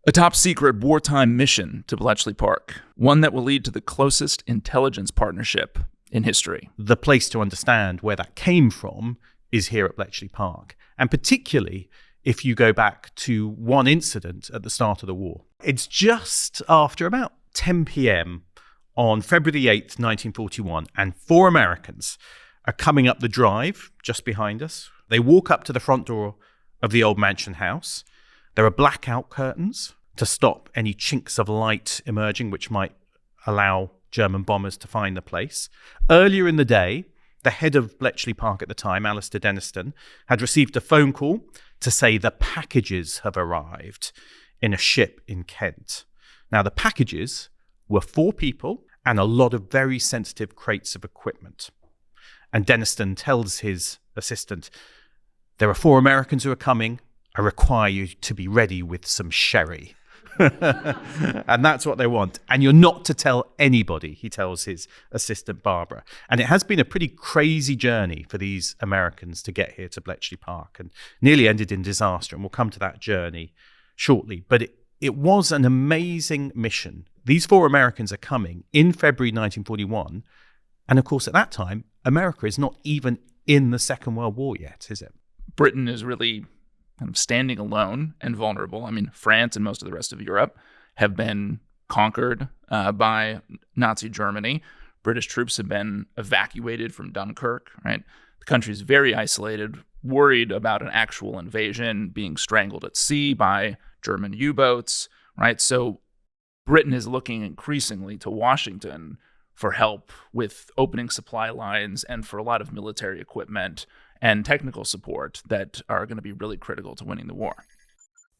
A top-secret wartime mission to Bletchley Park, one that will lead to the closest intelligence partnership in history. The place to understand where that came from is here at Bletchley Park, and particularly if you go back to one incident at the start of the war. It's just after about 10 p.m. on February the 8th, 1941, and 4 Americans are coming up the drive just behind us. They walk up to the front door of the old mansion house. There are blackout curtains to stop any chinks of light emerging, which might allow German bombers to find the place. Earlier in the day, the head of Bletchley Park at the time, Alistair Denniston, had received a phone call to say the packages have arrived in a ship in Kent. Now, the packages were 4 people and a lot of very sensitive crates of equipment. And Denniston tells his assistant, "There are 4 Americans who are coming. I require you to be ready with some sherry." And that's what they want. And you're not to tell anybody, he tells his assistant Barbara. And it has been a pretty crazy journey for these Americans to get here to Bletchley Park, and nearly ended in disaster. And we'll come to that journey shortly. But it was an amazing mission. These 4 Americans are coming in February 1941. And of course, at that time, America is not even in the Second World War yet, is it? Britain is really kind of standing alone and vulnerable. I mean, France and most of the rest of Europe have been conquered by Nazi Germany. British troops have been evacuated from Dunkirk, right? The country is very isolated, worried about an actual invasion, being strangled at sea by German U-boats, right? So Britain is looking increasingly to Washington for help with opening supply lines and for a lot of military equipment and technical support that are going to be really critical to winning the war.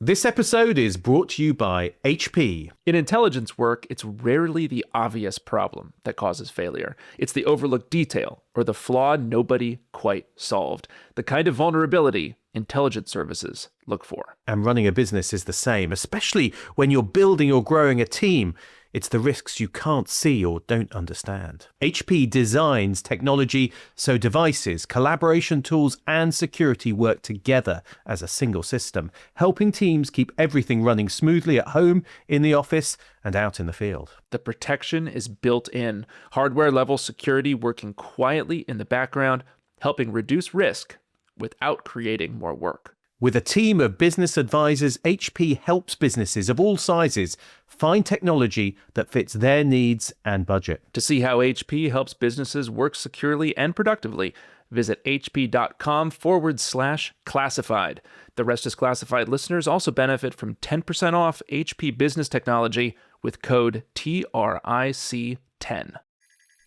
This episode is brought to you by HP. In intelligence work, it's rarely the obvious problem that causes failure. It's the overlooked detail or the flaw nobody quite solved. The kind of vulnerability intelligence services look for. And running a business is the same, especially when you're building or growing a team. It's the risks you can't see or don't understand. HP designs technology so devices, collaboration tools, and security work together as a single system, helping teams keep everything running smoothly at home, in the office, and out in the field. The protection is built in. Hardware-level security working quietly in the background, helping reduce risk without creating more work. With a team of business advisors, HP helps businesses of all sizes find technology that fits their needs and budget. To see how HP helps businesses work securely and productively, visit hp.com/classified. The Rest is Classified listeners also benefit from 10% off HP Business Technology with code TRIC10.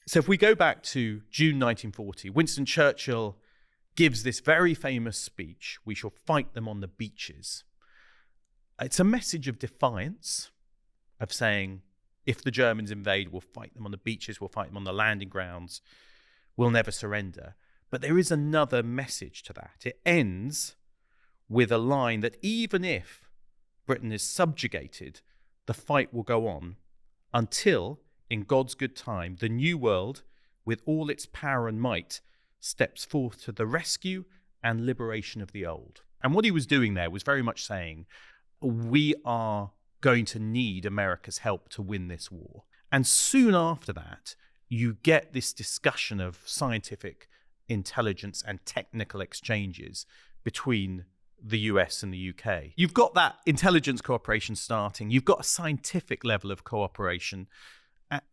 So if we go back to June 1940, Winston Churchill gives this very famous speech, "We shall fight them on the beaches." It's a message of defiance, of saying, if the Germans invade, we'll fight them on the beaches, we'll fight them on the landing grounds, we'll never surrender. But there is another message to that. It ends with a line that even if Britain is subjugated, the fight will go on until, in God's good time, the new world, with all its power and might, steps forth to the rescue and liberation of the old. And what he was doing there was very much saying, we are going to need America's help to win this war. And soon after that, you get this discussion of scientific intelligence and technical exchanges between the US and the UK. You've got that intelligence cooperation starting. You've got a scientific level of cooperation.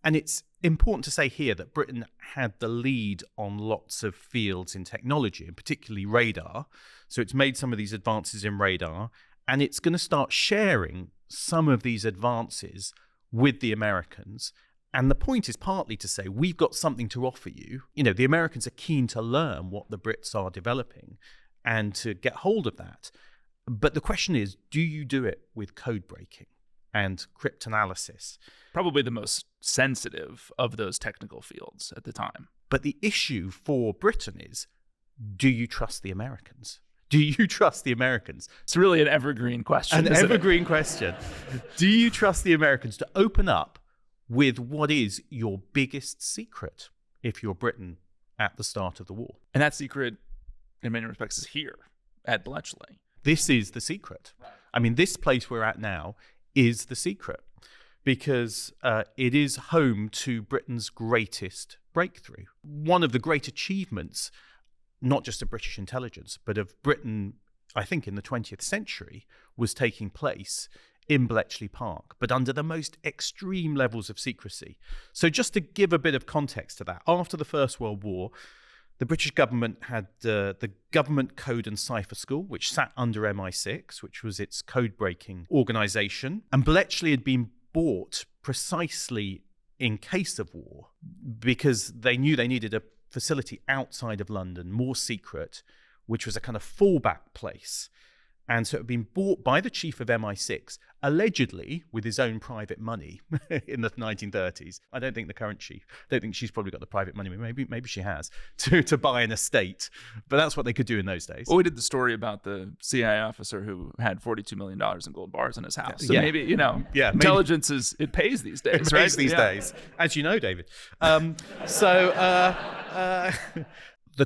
And it's important to say here that Britain had the lead on lots of fields in technology, and particularly radar. So it's made some of these advances in radar, and it's going to start sharing some of these advances with the Americans. And the point is partly to say, we've got something to offer you. You know, the Americans are keen to learn what the Brits are developing and to get hold of that. But the question is, do you do it with code breaking and cryptanalysis? Probably the most sensitive of those technical fields at the time. But the issue for Britain is, do you trust the Americans? Do you trust the Americans? It's really an evergreen question. An evergreen question. Do you trust the Americans to open up with what is your biggest secret if you're Britain at the start of the war? And that secret, in many respects, is here at Bletchley. This is the secret. I mean, this place we're at now is the secret, because it is home to Britain's greatest breakthrough. One of the great achievements, not just of British intelligence, but of Britain, I think, in the 20th century, was taking place in Bletchley Park, but under the most extreme levels of secrecy. So just to give a bit of context to that, after the First World War, the British government had the Government Code and Cipher School, which sat under MI6, which was its code-breaking organisation. And Bletchley had been bought precisely in case of war, because they knew they needed a facility outside of London, more secret, which was a kind of fallback place. And so it had been bought by the chief of MI6, allegedly with his own private money in the 1930s. I don't think the current chief, I don't think she's probably got the private money, maybe she has, to buy an estate. But that's what they could do in those days. Well, we did the story about the CIA officer who had $42 million in gold bars in his house. So Yeah. maybe, Yeah, intelligence it pays these days, It right? pays these days, as you know, David. The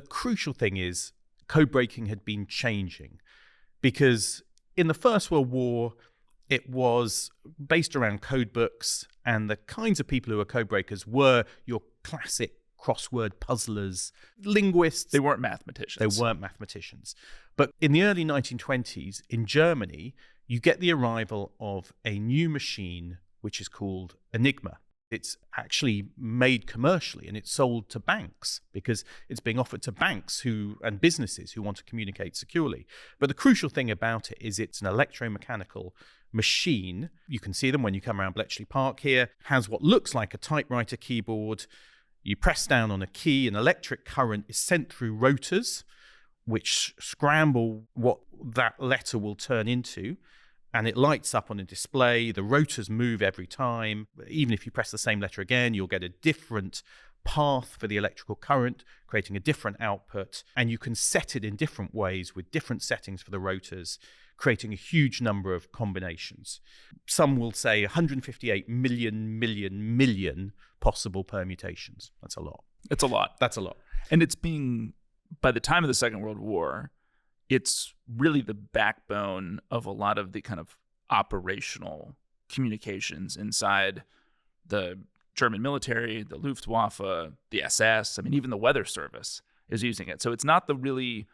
crucial thing is code breaking had been changing, because in the First World War, it was based around code books, and the kinds of people who were code breakers were your classic crossword puzzlers, linguists. They weren't mathematicians. But in the early 1920s, in Germany, you get the arrival of a new machine which is called Enigma. It's actually made commercially, and it's sold to banks, because it's being offered to banks and businesses who want to communicate securely. But the crucial thing about it is it's an electromechanical machine. You can see them when you come around Bletchley Park here. Has what looks like a typewriter keyboard. You press down on a key, an electric current is sent through rotors, which scramble what that letter will turn into. And it lights up on a display. The rotors move every time. Even if you press the same letter again, you'll get a different path for the electrical current, creating a different output. And you can set it in different ways with different settings for the rotors, creating a huge number of combinations. Some will say 158 million possible permutations. That's a lot. It's a lot. That's a lot. And it's being, by the time of the Second World War, it's really the backbone of a lot of the kind of operational communications inside the German military, the Luftwaffe, the SS. I mean, even the Weather Service is using it. So it's not the really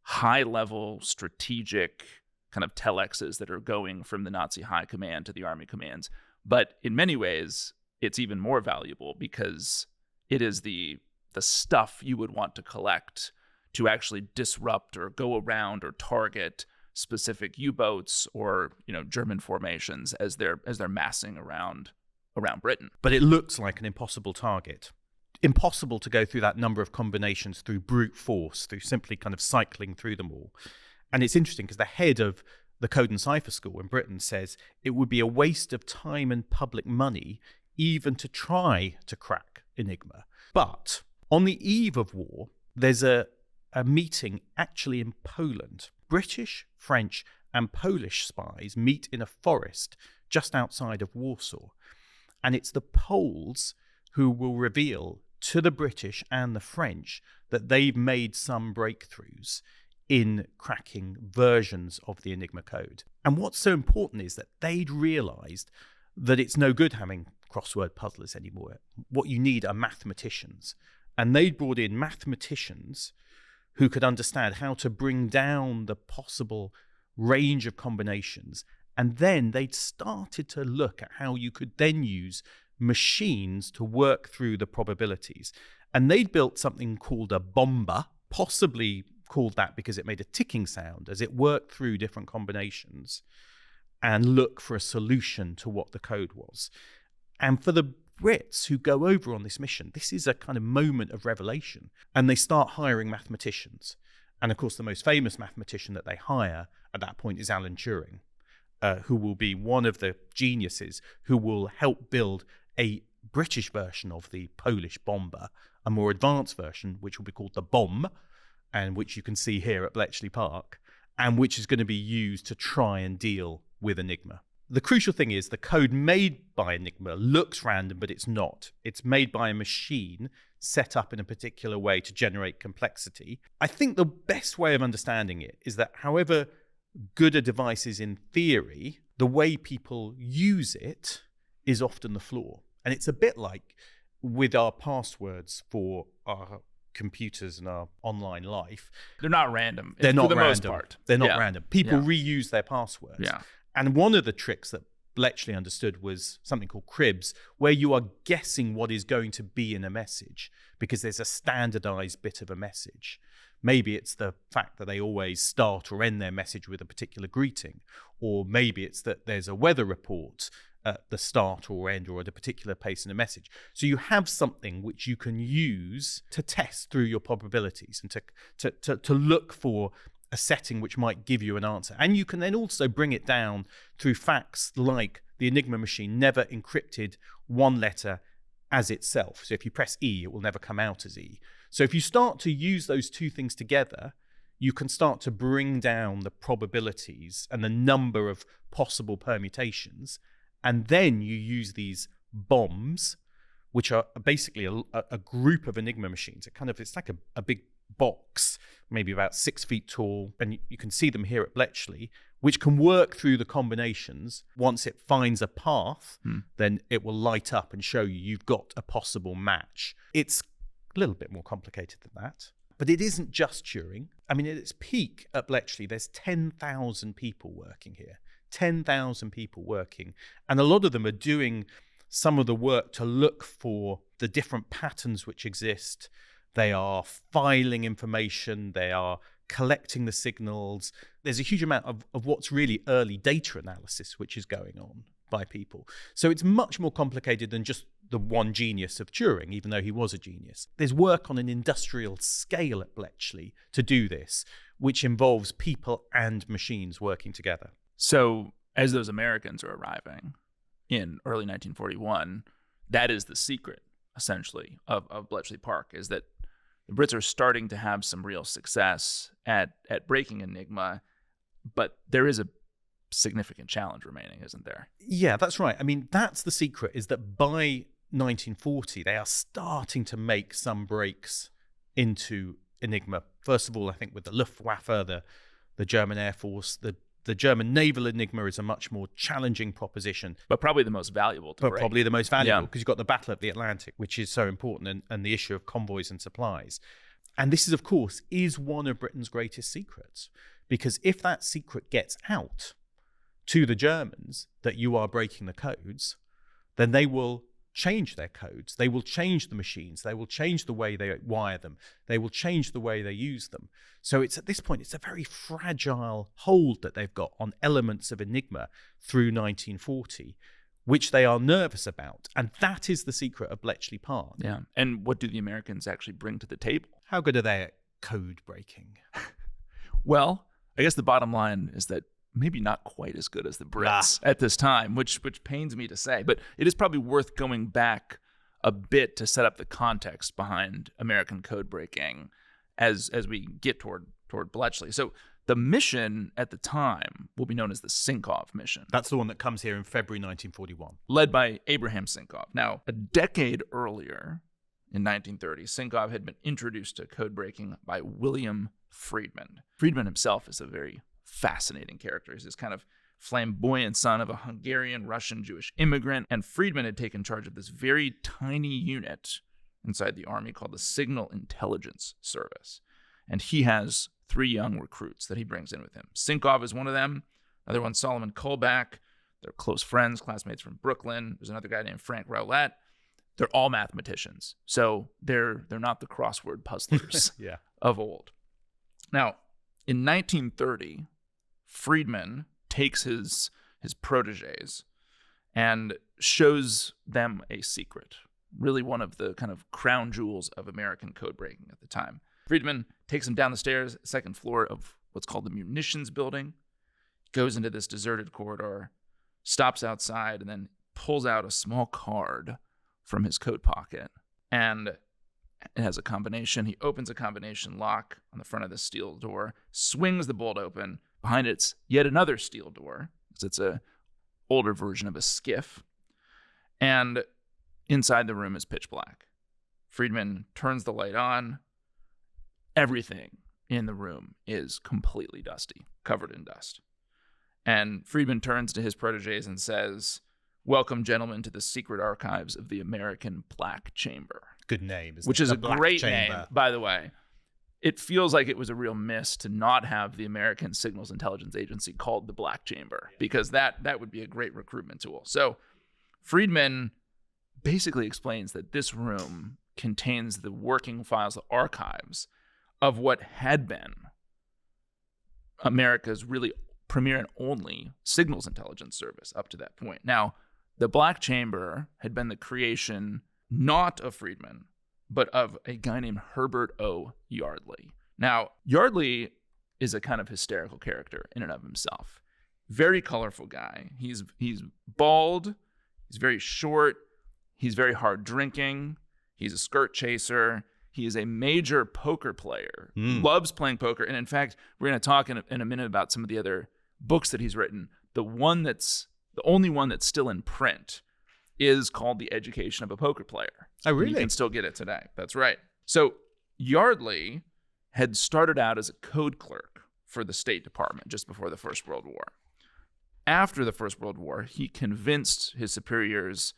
high-level strategic kind of telexes that are going from the Nazi high command to the army commands. But in many ways, it's even more valuable, because it is the stuff you would want to collect to actually disrupt or go around or target specific U-boats or German formations as they're massing around Britain. But it looks like an impossible target. Impossible to go through that number of combinations through brute force, through simply kind of cycling through them all. And it's interesting because the head of the Code and Cipher School in Britain says it would be a waste of time and public money even to try to crack Enigma. But on the eve of war, there's a meeting actually in Poland. British, French, and Polish spies meet in a forest just outside of Warsaw. And it's the Poles who will reveal to the British and the French that they've made some breakthroughs in cracking versions of the Enigma code. And what's so important is that they'd realized that it's no good having crossword puzzlers anymore. What you need are mathematicians. And they'd brought in mathematicians who could understand how to bring down the possible range of combinations. And then they'd started to look at how you could then use machines to work through the probabilities. And they'd built something called a bomber, possibly called that because it made a ticking sound as it worked through different combinations and look for a solution to what the code was. And for the Brits who go over on this mission, this is a kind of moment of revelation. And they start hiring mathematicians. And of course, the most famous mathematician that they hire at that point is Alan Turing, who will be one of the geniuses who will help build a British version of the Polish bomber, a more advanced version, which will be called the bomb, and which you can see here at Bletchley Park, and which is going to be used to try and deal with Enigma. The crucial thing is the code made by Enigma looks random, but it's not. It's made by a machine set up in a particular way to generate complexity. I think the best way of understanding it is that however good a device is in theory, the way people use it is often the flaw. And it's a bit like with our passwords for our computers and our online life. They're not random. They're not for the random. most part. They're not random. People Yeah. reuse their passwords. Yeah. And one of the tricks that Bletchley understood was something called cribs, where you are guessing what is going to be in a message because there's a standardized bit of a message. Maybe it's the fact that they always start or end their message with a particular greeting, or maybe it's that there's a weather report at the start or end or at a particular place in a message. So you have something which you can use to test through your probabilities and to look for a setting which might give you an answer. And you can then also bring it down through facts like the Enigma machine never encrypted one letter as itself. So if you press E, it will never come out as E. So if you start to use those two things together, you can start to bring down the probabilities and the number of possible permutations. And then you use these bombs, which are basically a group of Enigma machines. It's like a big box, maybe about 6 feet tall, and you can see them here at Bletchley, which can work through the combinations. Once it finds a path, then it will light up and show you've got a possible match. It's a little bit more complicated than that, but it isn't just Turing. I mean, at its peak at Bletchley, there's 10,000 people working here, 10,000 people working, and a lot of them are doing some of the work to look for the different patterns which exist. They are filing information, they are collecting the signals. There's a huge amount of what's really early data analysis which is going on by people. So it's much more complicated than just the one genius of Turing, even though he was a genius. There's work on an industrial scale at Bletchley to do this, which involves people and machines working together. So as those Americans are arriving in early 1941, that is the secret, essentially, of Bletchley Park, is that the Brits are starting to have some real success at breaking Enigma, but there is a significant challenge remaining, isn't there? Yeah, that's right. I mean, that's the secret, is that by 1940, they are starting to make some breaks into Enigma. First of all, I think with the Luftwaffe, the German Air Force, the German naval Enigma is a much more challenging proposition. But probably the most valuable to break. Probably the most valuable, because you've got the Battle of the Atlantic, which is so important, and the issue of convoys and supplies. And this is, of course, one of Britain's greatest secrets. Because if that secret gets out to the Germans that you are breaking the codes, then they will change their codes. They will change the machines. They will change the way they wire them. They will change the way they use them. So it's at this point, it's a very fragile hold that they've got on elements of Enigma through 1940, which they are nervous about. And that is the secret of Bletchley Park. Yeah. And what do the Americans actually bring to the table? How good are they at code breaking? Well, I guess the bottom line is that maybe not quite as good as the Brits at this time, which pains me to say. But it is probably worth going back a bit to set up the context behind American code breaking as we get toward Bletchley. So the mission at the time will be known as the Sinkoff mission. That's the one that comes here in February 1941. Led by Abraham Sinkoff. Now, a decade earlier, in 1930, Sinkoff had been introduced to code breaking by William Friedman. Friedman himself is a very fascinating character. He's this kind of flamboyant son of a Hungarian, Russian, Jewish immigrant, and Friedman had taken charge of this very tiny unit inside the army called the Signal Intelligence Service. And he has 3 young recruits that he brings in with him. Sinkoff is one of them. Another one, Solomon Kolbach. They're close friends, classmates from Brooklyn. There's another guy named Frank Rowlett. They're all mathematicians. So they're not the crossword puzzlers of old. Now, in 1930, Friedman takes his proteges and shows them a secret, really one of the kind of crown jewels of American code breaking at the time. Friedman takes them down the stairs, second floor of what's called the munitions building, goes into this deserted corridor, stops outside, and then pulls out a small card from his coat pocket. And it has a combination. He opens a combination lock on the front of the steel door, swings the bolt open. Behind it's yet another steel door, because it's an older version of a skiff. And inside the room is pitch black. Friedman turns the light on. Everything in the room is completely dusty, covered in dust. And Friedman turns to his proteges and says, "Welcome, gentlemen, to the secret archives of the American Black Chamber." Good name, isn't which it? is The a Black great Chamber. name, by the way. It feels like it was a real miss to not have the American Signals Intelligence Agency called the Black Chamber, because that would be a great recruitment tool. So Friedman basically explains that this room contains the working files, the archives of what had been America's really premier and only signals intelligence service up to that point. Now, the Black Chamber had been the creation not of Friedman, but of a guy named Herbert O. Yardley. Now, Yardley is a kind of hysterical character in and of himself. Very colorful guy. He's bald. He's very short. He's very hard drinking. He's a skirt chaser. He is a major poker player. Loves playing poker. And in fact, we're going to talk in a minute about some of the other books that he's written. The only one that's still in print is called The Education of a Poker Player. Oh, really? You can still get it today. That's right. So Yardley had started out as a code clerk for the State Department just before the First World War. After the First World War, he convinced his superiors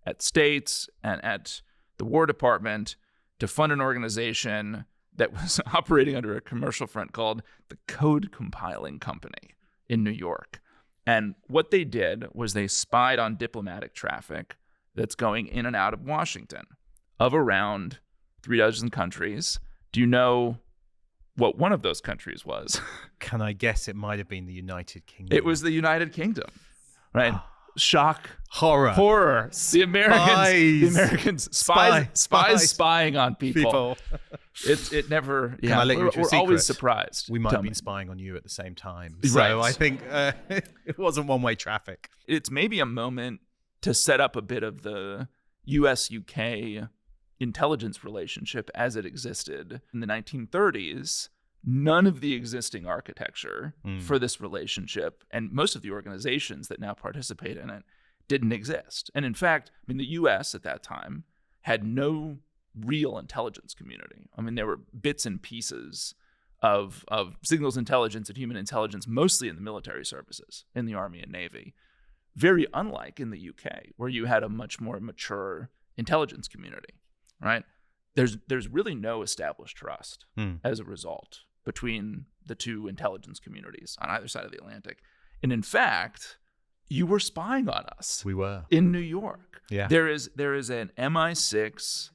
at States and at the War Department to fund an organization that was operating under a commercial front called the Code Compiling Company in New York. And what they did was they spied on diplomatic traffic that's going in and out of Washington of around 36 countries. Do you know what one of those countries was? Can I guess it might have been the United Kingdom? It was the United Kingdom, right? Shock. Horror. The Americans spies spying on people. It never. Can I let you into a we're always secret? surprised. We might have been spying on you at the same time. So I think it wasn't one-way traffic. It's maybe a moment to set up a bit of the US-UK intelligence relationship as it existed in the 1930s. None of the existing architecture for this relationship and most of the organizations that now participate in it didn't exist. And in fact, I mean, the US at that time had no real intelligence community. I mean, there were bits and pieces of signals intelligence and human intelligence, mostly in the military services, in the Army and Navy. Very unlike in the UK, where you had a much more mature intelligence community, right? There's really no established trust as a result between the two intelligence communities on either side of the Atlantic. And in fact, you were spying on us. We were. In New York. Yeah. There is an MI6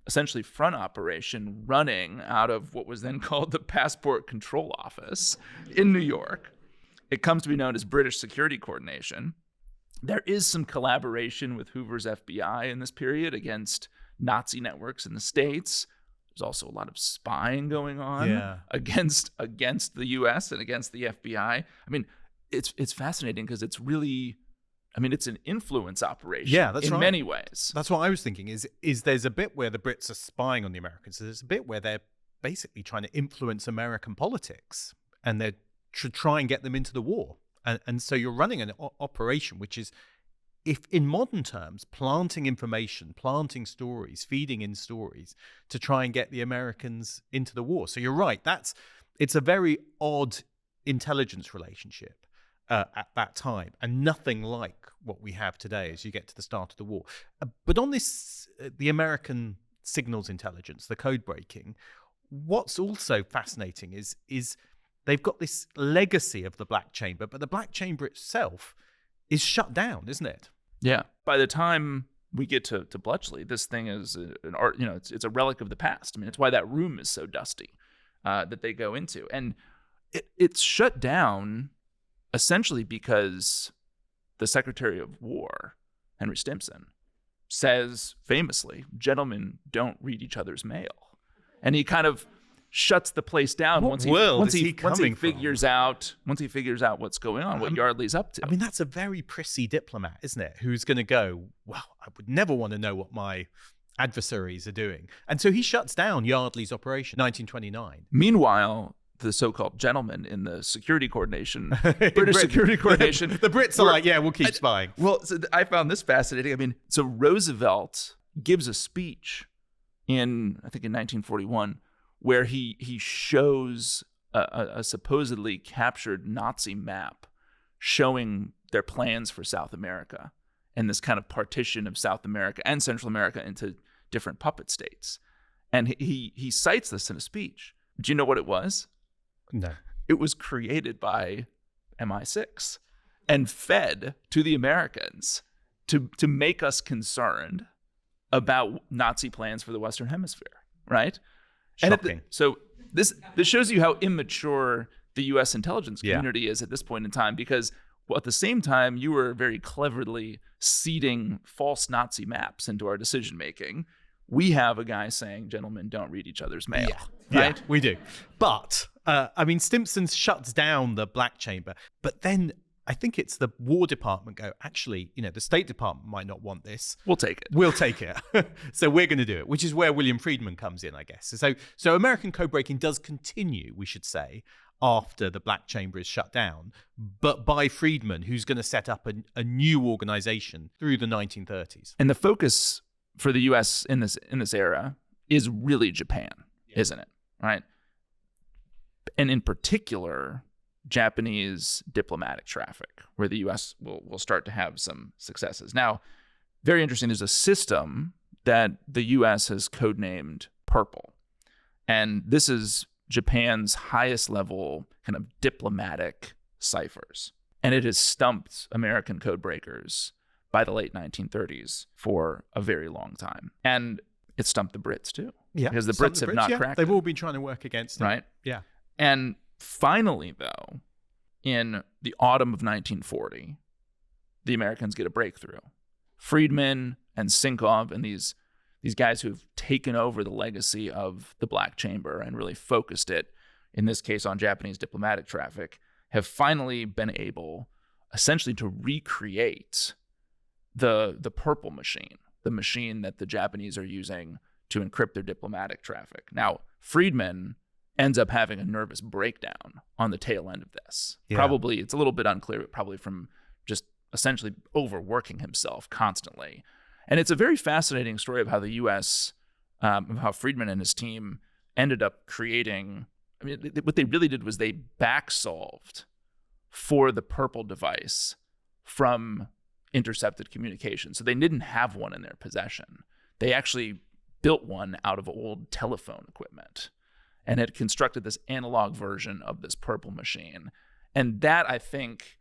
essentially front operation running out of what was then called the Passport Control Office in New York. It comes to be known as British Security Coordination. There is some collaboration with Hoover's FBI in this period against Nazi networks in the States. There's also a lot of spying going on against the U.S. and against the FBI. I mean, it's fascinating because it's really, I mean, it's an influence operation. Yeah, that's in right. many ways. That's what I was thinking. Is there's a bit where the Brits are spying on the Americans. There's a bit where they're basically trying to influence American politics, and they're to try and get them into the war. And so you're running an operation which is, if in modern terms, planting information, planting stories, feeding in stories to try and get the Americans into the war. So you're right. It's a very odd intelligence relationship at that time, and nothing like what we have today as you get to the start of the war. But on this, the American signals intelligence, the code breaking, what's also fascinating is they've got this legacy of the Black Chamber, but the Black Chamber itself is shut down, isn't it? Yeah. By the time we get to Bletchley, this thing is an art. It's a relic of the past. I mean, it's why that room is so dusty that they go into, and it's shut down essentially because the Secretary of War, Henry Stimson, says famously, "Gentlemen don't read each other's mail," and he kind of shuts the place down once he figures out what's going on, what Yardley's up to. I mean, that's a very prissy diplomat, isn't it? Who's going to go, well, I would never want to know what my adversaries are doing. And so he shuts down Yardley's operation, 1929. Meanwhile, the so-called gentlemen in the security coordination, British security coordination, the Brits are like, yeah, we'll keep spying. Well, so I found this fascinating. I mean, so Roosevelt gives a speech in 1941, where he shows a supposedly captured Nazi map showing their plans for South America and this kind of partition of South America and Central America into different puppet states. And he cites this in a speech. Do you know what it was? No. It was created by MI6 and fed to the Americans to make us concerned about Nazi plans for the Western Hemisphere, right? Shocking. So this shows you how immature the U.S. intelligence community is at this point in time, because at the same time, you were very cleverly seeding false Nazi maps into our decision making. We have a guy saying, gentlemen, don't read each other's mail. Right? Yeah, we do. But, Stimson shuts down the Black Chamber, but then I think it's the War Department go, actually, the State Department might not want this. We'll take it. We'll take it. So we're going to do it, which is where William Friedman comes in, I guess. So American code-breaking does continue, we should say, after the Black Chamber is shut down, but by Friedman, who's going to set up a new organization through the 1930s. And the focus for the U.S. in this era is really Japan, isn't it? Right? And in particular, Japanese diplomatic traffic, where the U.S. will start to have some successes. Now, very interesting, there's a system that the U.S. has codenamed Purple. And this is Japan's highest level kind of diplomatic ciphers. And it has stumped American codebreakers by the late 1930s for a very long time. And it stumped the Brits too. Yeah. Because the Brits have not cracked They've it. all been trying to work against it. Right? Yeah. And finally, though, in the autumn of 1940, the Americans get a breakthrough. Friedman and Sinkov and these guys who've taken over the legacy of the Black Chamber and really focused it, in this case on Japanese diplomatic traffic, have finally been able essentially to recreate the Purple machine, the machine that the Japanese are using to encrypt their diplomatic traffic. Now, Friedman ends up having a nervous breakdown on the tail end of this. Yeah. Probably, it's a little bit unclear, but probably from just essentially overworking himself constantly. And it's a very fascinating story of how the U.S., of how Friedman and his team ended up creating, what they really did was they back-solved for the Purple device from intercepted communication. So they didn't have one in their possession. They actually built one out of old telephone equipment and had constructed this analog version of this Purple machine. And that, I think,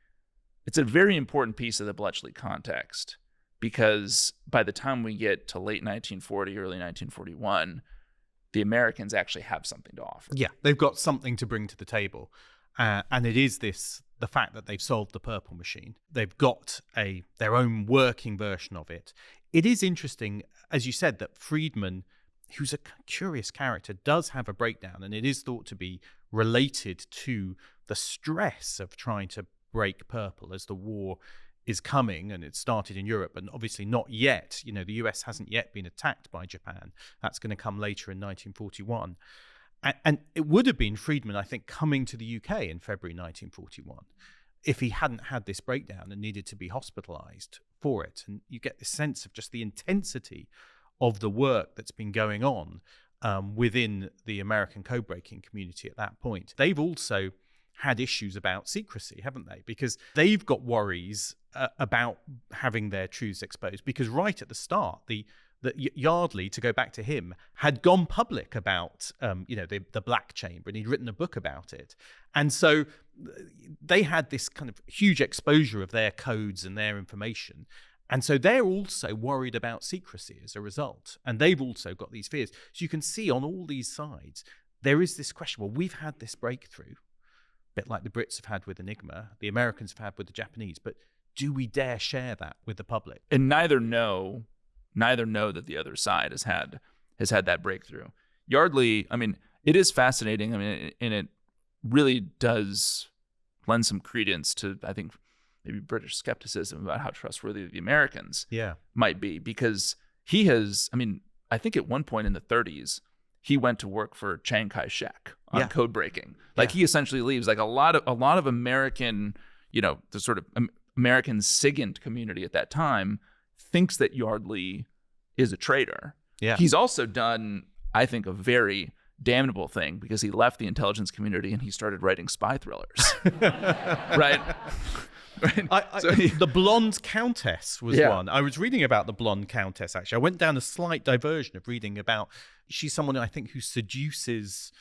it's a very important piece of the Bletchley context, because by the time we get to late 1940, early 1941, the Americans actually have something to offer. Yeah, they've got something to bring to the table. And it is the fact that they've solved the Purple machine. They've got their own working version of it. It is interesting, as you said, that Friedman, who's a curious character, does have a breakdown, and it is thought to be related to the stress of trying to break Purple as the war is coming, and it started in Europe, and obviously not yet. The US hasn't yet been attacked by Japan. That's going to come later in 1941. And it would have been Friedman, I think, coming to the UK in February 1941 if he hadn't had this breakdown and needed to be hospitalized for it. And you get this sense of just the intensity of the work that's been going on within the American code-breaking community at that point. They've also had issues about secrecy, haven't they? Because they've got worries about having their truths exposed. Because right at the start, the Yardley, to go back to him, had gone public about the Black Chamber, and he'd written a book about it. And so they had this kind of huge exposure of their codes and their information. And so they're also worried about secrecy as a result. And they've also got these fears. So you can see on all these sides, there is this question, well, we've had this breakthrough, a bit like the Brits have had with Enigma, the Americans have had with the Japanese, but do we dare share that with the public? And neither know that the other side has had that breakthrough. Yardley, it is fascinating. And it really does lend some credence to, I think, maybe British skepticism about how trustworthy the Americans might be, because he has, I think at one point in the 30s, he went to work for Chiang Kai-shek on code breaking. He essentially leaves. Like a lot of American, the sort of American SIGINT community at that time thinks that Yardley is a traitor. Yeah. He's also done, I think, a very damnable thing, because he left the intelligence community and he started writing spy thrillers. Right? Right? The Blonde Countess was Yeah. one. I was reading about the Blonde Countess, actually. I went down a slight diversion of reading about, she's someone I think who seduces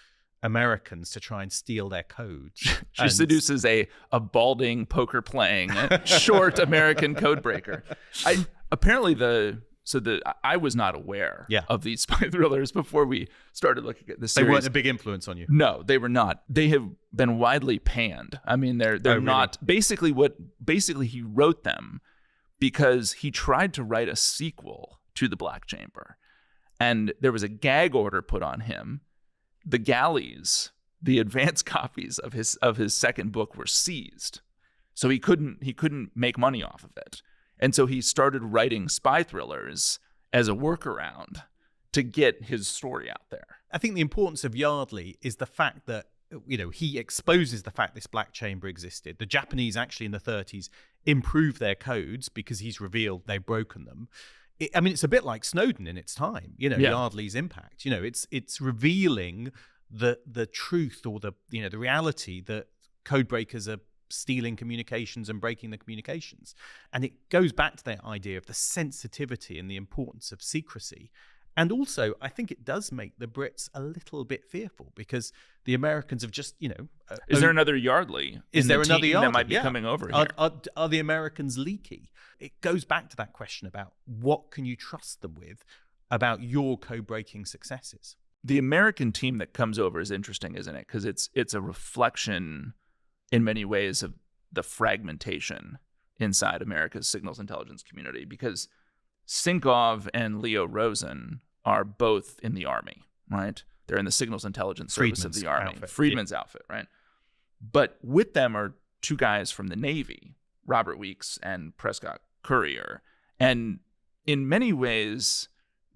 Americans to try and steal their codes. She seduces a balding, poker-playing, short American codebreaker. I was not aware of these spy thrillers before we started looking at this series. They weren't a big influence on you? No, they were not. They have been widely panned. I mean, they're not. Really? Basically, he wrote them because he tried to write a sequel to The Black Chamber, and there was a gag order put on him. The galleys, the advance copies of his second book were seized, so he couldn't make money off of it. And so he started writing spy thrillers as a workaround to get his story out there. I think the importance of Yardley is the fact that, he exposes the fact this black chamber existed. The Japanese actually in the 30s improved their codes because he's revealed they've broken them. It's a bit like Snowden in its time, Yardley's impact. It's revealing the truth or the reality that codebreakers are stealing communications and breaking the communications. And it goes back to that idea of the sensitivity and the importance of secrecy. And also, I think it does make the Brits a little bit fearful because the Americans have just, Is there another Yardley? Is there another Yardley that might be coming over here? Are the Americans leaky? It goes back to that question about what can you trust them with about your code-breaking successes. The American team that comes over is interesting, isn't it? Because it's a reflection in many ways of the fragmentation inside America's signals intelligence community, because Sinkov and Leo Rosen are both in the Army, right? They're in the signals intelligence service of the Army. Friedman's outfit, right? But with them are two guys from the Navy, Robert Weeks and Prescott Currier. And in many ways,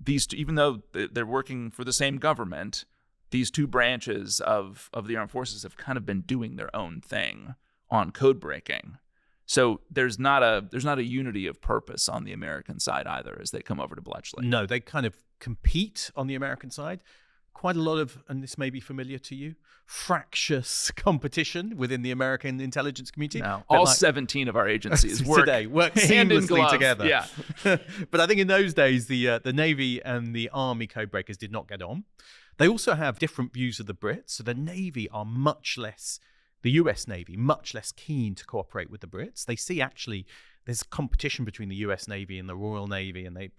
these two, even though they're working for the same government, these two branches of the armed forces have kind of been doing their own thing on code breaking. So there's not a unity of purpose on the American side either as they come over to Bletchley. No, they kind of compete on the American side. Quite a lot of, and this may be familiar to you, fractious competition within the American intelligence community. No, all 17 of our agencies work seamlessly together. Yeah. But I think in those days, the Navy and the Army codebreakers did not get on. They also have different views of the Brits. So the Navy are the US Navy, much less keen to cooperate with the Brits. They see actually there's competition between the US Navy and the Royal Navy, and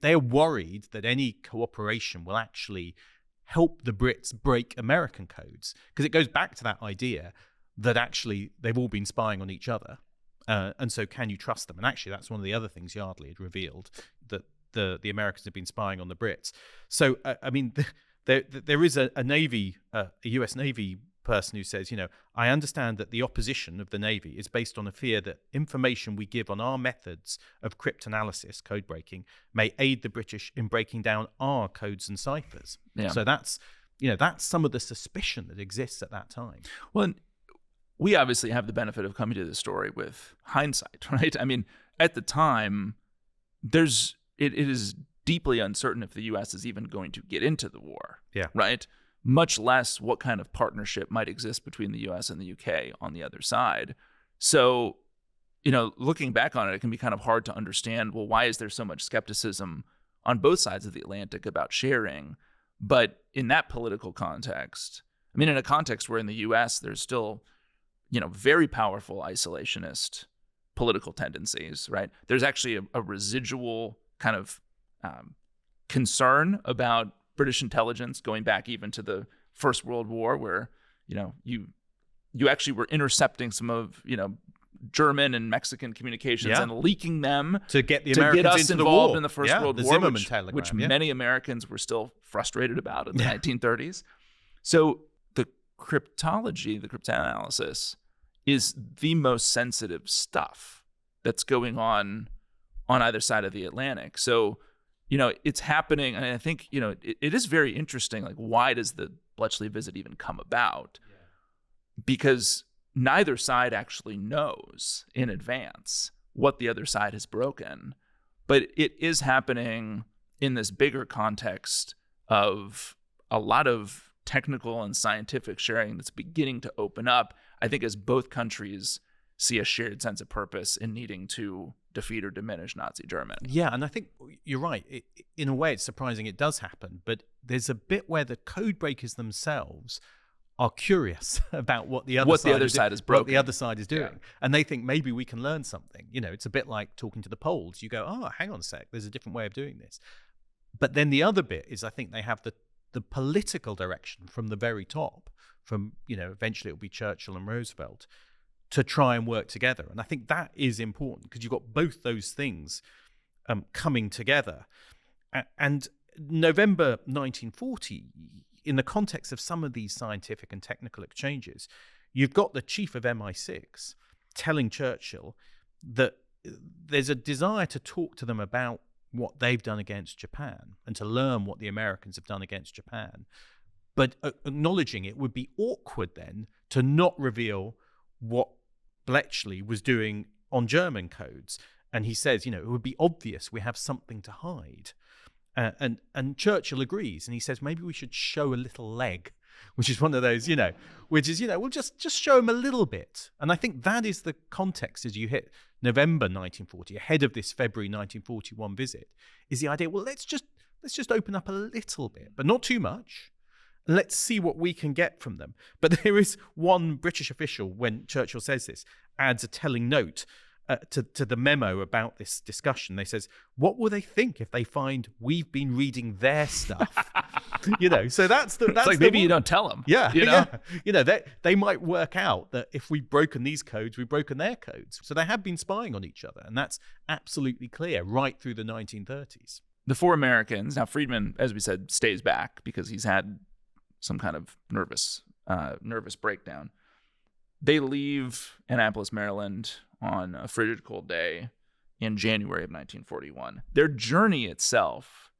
they're worried that any cooperation will actually help the Brits break American codes, because it goes back to that idea that actually they've all been spying on each other, and so can you trust them? And actually, that's one of the other things Yardley had revealed, that the Americans have been spying on the Brits. So there is a US Navy person who says, I understand that the opposition of the Navy is based on a fear that information we give on our methods of cryptanalysis, code breaking, may aid the British in breaking down our codes and ciphers. Yeah. So that's some of the suspicion that exists at that time. Well, we obviously have the benefit of coming to this story with hindsight, right? I mean, at the time, it is deeply uncertain if the U.S. is even going to get into the war, right? Much less what kind of partnership might exist between the U.S. and the U.K. on the other side. So, looking back on it, it can be kind of hard to understand, well, why is there so much skepticism on both sides of the Atlantic about sharing? But in that political context, in a context where in the U.S. there's still, very powerful isolationist political tendencies, right? There's actually a residual kind of concern about British intelligence going back even to the First World War, where you actually were intercepting some of German and Mexican communications and leaking them to get the Americans us into involved the war. in the First World War, which telegram, many Americans were still frustrated about in the 1930s. So the cryptology, the cryptanalysis, is the most sensitive stuff that's going on either side of the Atlantic. So it's happening, and I think, it is very interesting, like, why does the Bletchley visit even come about? Yeah. Because neither side actually knows in advance what the other side has broken, but it is happening in this bigger context of a lot of technical and scientific sharing that's beginning to open up, I think, as both countries see a shared sense of purpose in needing to defeat or diminish Nazi Germany. Yeah, and I think you're right. In a way, it's surprising it does happen, but there's a bit where the codebreakers themselves are curious about what the other side is doing. Yeah. And they think maybe we can learn something. It's a bit like talking to the Poles. You go, oh, hang on a sec, there's a different way of doing this. But then the other bit is I think they have the political direction from the very top, from, eventually it'll be Churchill and Roosevelt, to try and work together. And I think that is important because you've got both those things coming together. And November 1940, in the context of some of these scientific and technical exchanges, you've got the chief of MI6 telling Churchill that there's a desire to talk to them about what they've done against Japan and to learn what the Americans have done against Japan, but acknowledging it would be awkward then to not reveal what Bletchley was doing on German codes. And he says, it would be obvious we have something to hide. And Churchill agrees, and he says maybe we should show a little leg, which is one of those, we'll just show him a little bit. And I think that is the context as you hit November 1940, ahead of this February 1941 visit, is the idea, well, let's just open up a little bit, but not too much. Let's see what we can get from them. But there is one British official, when Churchill says this, adds a telling note to the memo about this discussion. They says, what will they think if they find we've been reading their stuff? So that's it's like maybe you don't tell them. Yeah. They might work out that if we've broken these codes, we've broken their codes. So they have been spying on each other. And that's absolutely clear right through the 1930s. The four Americans, now Friedman, as we said, stays back because he's had some kind of nervous breakdown. They leave Annapolis, Maryland on a frigid cold day in January of 1941. Their journey itself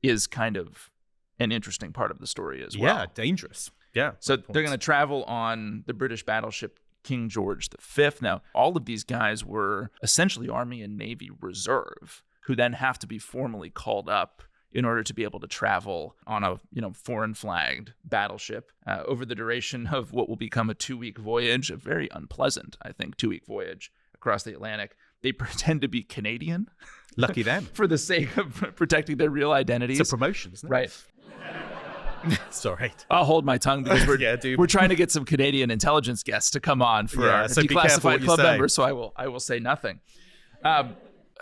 is kind of an interesting part of the story as well. Yeah, dangerous. Yeah. So they're going to travel on the British battleship King George V. Now, all of these guys were essentially Army and Navy reserve, who then have to be formally called up in order to be able to travel on a foreign flagged battleship over the duration of what will become a 2-week voyage, a very unpleasant, I think, 2-week voyage across the Atlantic. They pretend to be Canadian. Lucky them. For the sake of protecting their real identities. It's a promotion, isn't it? Right. Sorry. I'll hold my tongue because we're trying to get some Canadian intelligence guests to come on for our Declassified Club members, so I will say nothing.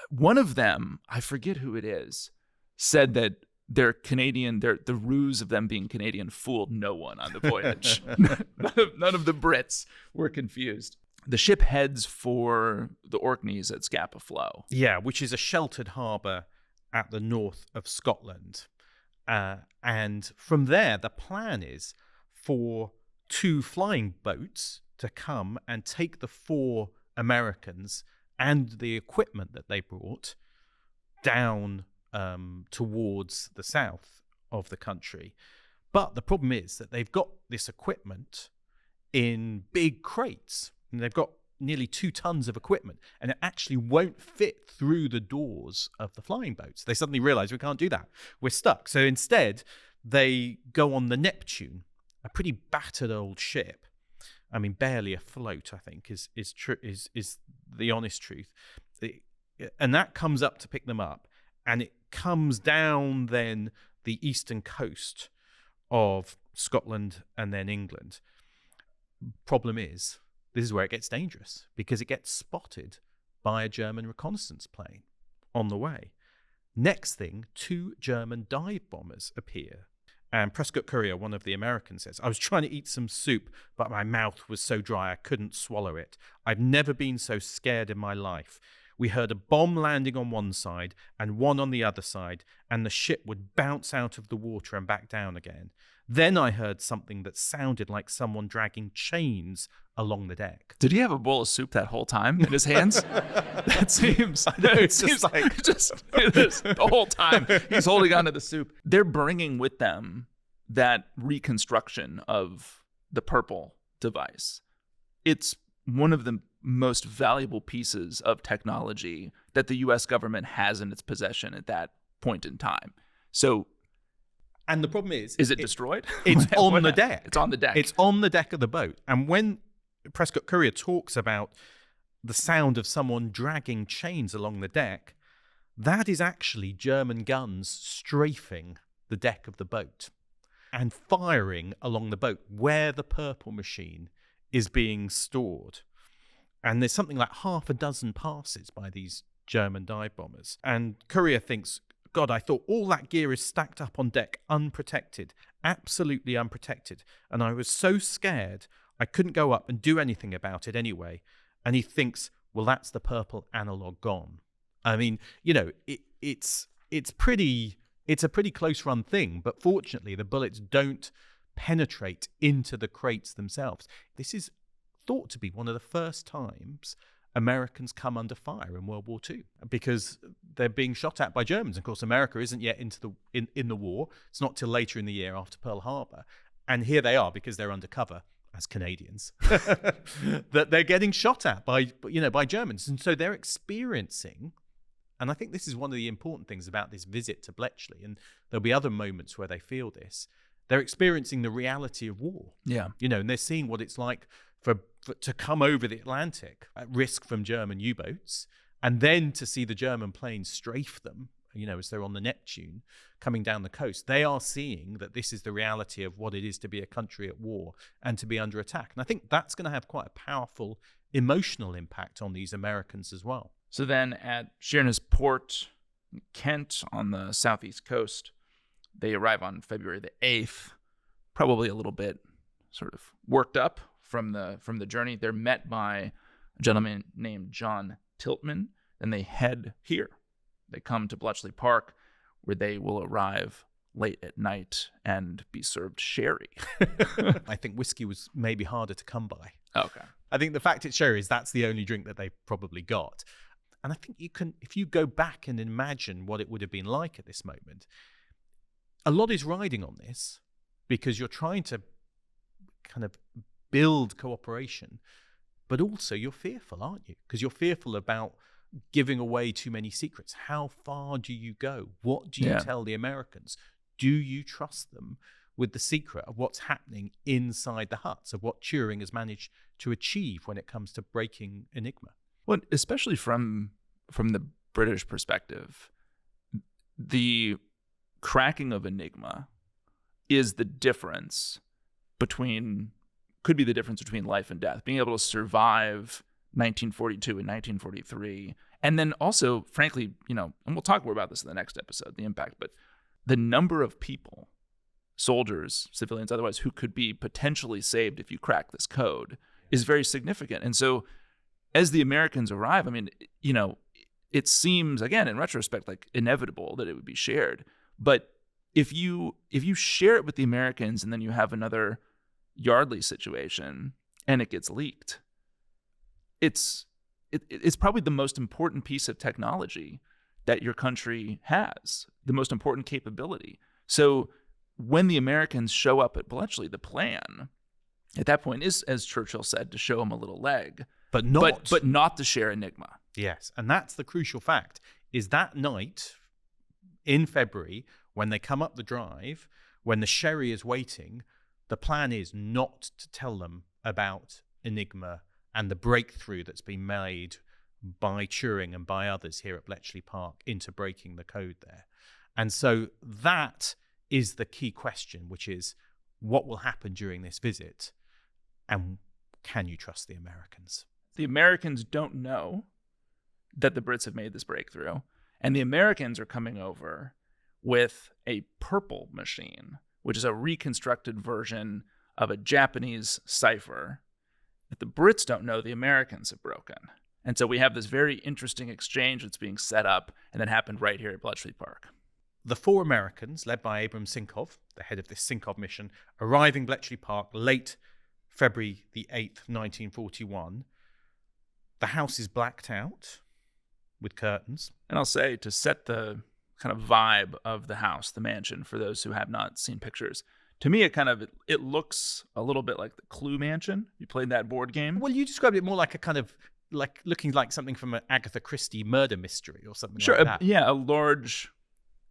One of them, I forget who it is, said that they're Canadian, the ruse of them being Canadian fooled no one on the voyage. None of the Brits were confused. The ship heads for the Orkneys at Scapa Flow. Yeah, which is a sheltered harbour at the north of Scotland. And from there, the plan is for 2 flying boats to come and take the 4 Americans and the equipment that they brought down towards the south of the country. But the problem is that they've got this equipment in big crates. And they've got nearly 2 tons of equipment, and it actually won't fit through the doors of the flying boats. They suddenly realize we can't do that. We're stuck. So instead, they go on the Neptune, a pretty battered old ship. I mean, barely afloat, I think, is the honest truth. And that comes up to pick them up, and it comes down then the eastern coast of Scotland and then England. Problem is, this is where it gets dangerous because it gets spotted by a German reconnaissance plane on the way. Next thing, 2 German dive bombers appear. And Prescott Currier, one of the Americans, says, I was trying to eat some soup, but my mouth was so dry I couldn't swallow it. I've never been so scared in my life. We heard a bomb landing on one side and one on the other side, and the ship would bounce out of the water and back down again. Then I heard something that sounded like someone dragging chains along the deck. Did he have a bowl of soup that whole time in his hands? That seems... I know, it seems like... the whole time he's holding onto the soup. They're bringing with them that reconstruction of the purple device. It's one of the most valuable pieces of technology that the U.S. government has in its possession at that point in time. So... And the problem is it destroyed? It's on the deck. It's on the deck. It's on the deck of the boat. And when Prescott Currier talks about the sound of someone dragging chains along the deck, that is actually German guns strafing the deck of the boat and firing along the boat where the purple machine is being stored. And there's something like half a dozen passes by these German dive bombers. And Courier thinks, God, I thought all that gear is stacked up on deck, unprotected, absolutely unprotected. And I was so scared I couldn't go up and do anything about it anyway. And he thinks, well, that's the purple analog gone. I mean, you know, it's a pretty close run thing, but fortunately the bullets don't penetrate into the crates themselves. This is thought to be one of the first times Americans come under fire in World War II because they're being shot at by Germans. Of course, America isn't yet in the war. It's not till later in the year after Pearl Harbor. And here they are, because they're undercover as Canadians, that they're getting shot at by Germans. And so they're experiencing, and I think this is one of the important things about this visit to Bletchley, and there'll be other moments where they feel this, they're experiencing the reality of war. Yeah. You know, and they're seeing what it's like for to come over the Atlantic at risk from German U-boats, and then to see the German planes strafe them, you know, as they're on the Neptune coming down the coast. They are seeing that this is the reality of what it is to be a country at war and to be under attack. And I think that's going to have quite a powerful emotional impact on these Americans as well. So then at Sheerness Port, Kent, on the southeast coast, they arrive on February the 8th, probably a little bit sort of worked up from the journey. They're met by a gentleman named John Tiltman, and they head here. They come to Bletchley Park, where they will arrive late at night and be served sherry. I think whiskey was maybe harder to come by. Okay. I think the fact it's sherry is that's the only drink that they probably got. And I think you can, if you go back and imagine what it would have been like at this moment, a lot is riding on this, because you're trying to kind of build cooperation, but also you're fearful, aren't you? Because you're fearful about giving away too many secrets. How far do you go? What do you tell the Americans? Do you trust them with the secret of what's happening inside the huts, of what Turing has managed to achieve when it comes to breaking Enigma? Well, especially from the British perspective, the cracking of Enigma is the difference could be the difference between life and death. Being able to survive 1942 and 1943. And then also, frankly, you know, and we'll talk more about this in the next episode, the impact, but the number of people, soldiers, civilians, otherwise, who could be potentially saved if you crack this code is very significant. And so as the Americans arrive, I mean, you know, it seems, again, in retrospect, like inevitable that it would be shared. But if you share it with the Americans and then you have another Yardley situation and it gets leaked, it's probably the most important piece of technology that your country has, the most important capability. So when the Americans show up at Bletchley, the plan at that point is, as Churchill said, to show them a little leg, but not to share Enigma. Yes, and that's the crucial fact, is that night in February, when they come up the drive, when the sherry is waiting, the plan is not to tell them about Enigma and the breakthrough that's been made by Turing and by others here at Bletchley Park into breaking the code there. And so that is the key question, which is what will happen during this visit, and can you trust the Americans? The Americans don't know that the Brits have made this breakthrough, and the Americans are coming over with a purple machine, which is a reconstructed version of a Japanese cipher that the Brits don't know the Americans have broken. And so we have this very interesting exchange that's being set up and that happened right here at Bletchley Park. The four Americans, led by Abram Sinkov, the head of this Sinkov mission, arriving Bletchley Park late February the 8th, 1941. The house is blacked out with curtains. And I'll say, to set the kind of vibe of the house, the mansion, for those who have not seen pictures, to me it looks a little bit like the Clue Mansion. You played that board game? Well, you described it more like a kind of like looking like something from an Agatha Christie murder mystery or something like that. A large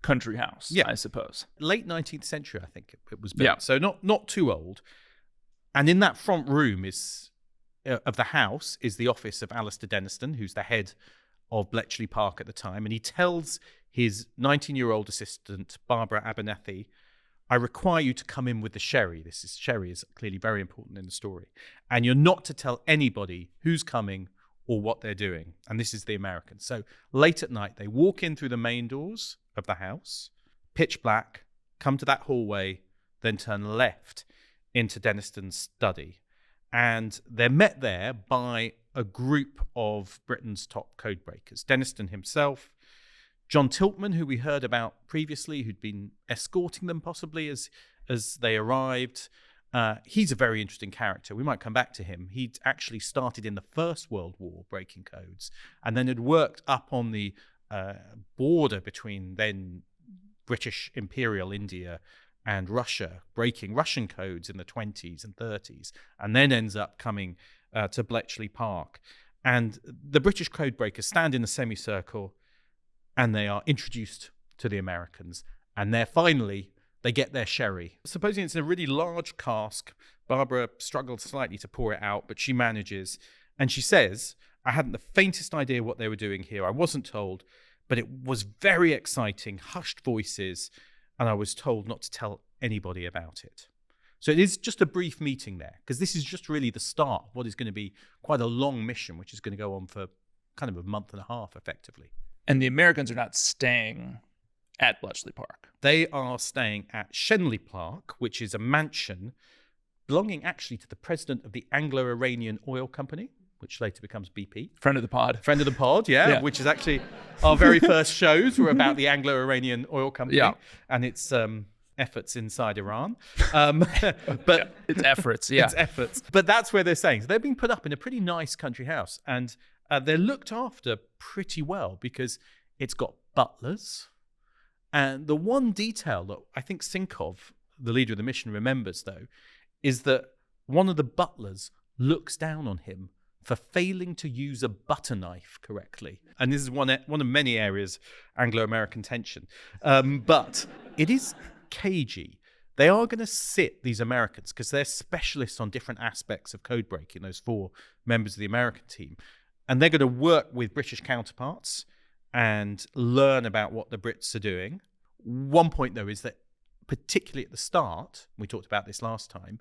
country house, I suppose. Late 19th century, I think it was built. So not too old. And in that front room is of the house is the office of Alistair Denniston, who's the head of Bletchley Park at the time, and he tells his 19-year-old assistant, Barbara Abernethy, I require you to come in with the sherry. Sherry is clearly very important in the story. And you're not to tell anybody who's coming or what they're doing. And this is the Americans. So late at night, they walk in through the main doors of the house, pitch black, come to that hallway, then turn left into Denniston's study. And they're met there by a group of Britain's top codebreakers. Denniston himself, John Tiltman, who we heard about previously, who'd been escorting them possibly as they arrived. He's a very interesting character. We might come back to him. He'd actually started in the First World War breaking codes and then had worked up on the border between then British Imperial India and Russia, breaking Russian codes in the 20s and 30s, and then ends up coming to Bletchley Park. And the British codebreakers stand in a semicircle and they are introduced to the Americans. And they get their sherry. Supposing it's in a really large cask, Barbara struggles slightly to pour it out, but she manages. And she says, I hadn't the faintest idea what they were doing here. I wasn't told, but it was very exciting, hushed voices, and I was told not to tell anybody about it. So it is just a brief meeting there, because this is just really the start of what is going to be quite a long mission, which is going to go on for kind of a month and a half, effectively. And the Americans are not staying at Bletchley Park. They are staying at Shenley Park, which is a mansion belonging actually to the president of the Anglo-Iranian Oil Company, which later becomes BP. Friend of the pod. Friend of the pod, yeah. Which is actually our very first shows were about the Anglo-Iranian Oil Company and its efforts inside Iran. But it's efforts, yeah. It's efforts. But that's where they're saying. So they're being put up in a pretty nice country house, and they're looked after pretty well because it's got butlers. And the one detail that I think Sinkov, the leader of the mission, remembers, though, is that one of the butlers looks down on him for failing to use a butter knife correctly. And this is one of many areas Anglo-American tension. But it is cagey. They are going to sit these Americans, because they're specialists on different aspects of code breaking, those 4 members of the American team. And they're going to work with British counterparts and learn about what the Brits are doing. One point, though, is that particularly at the start, we talked about this last time,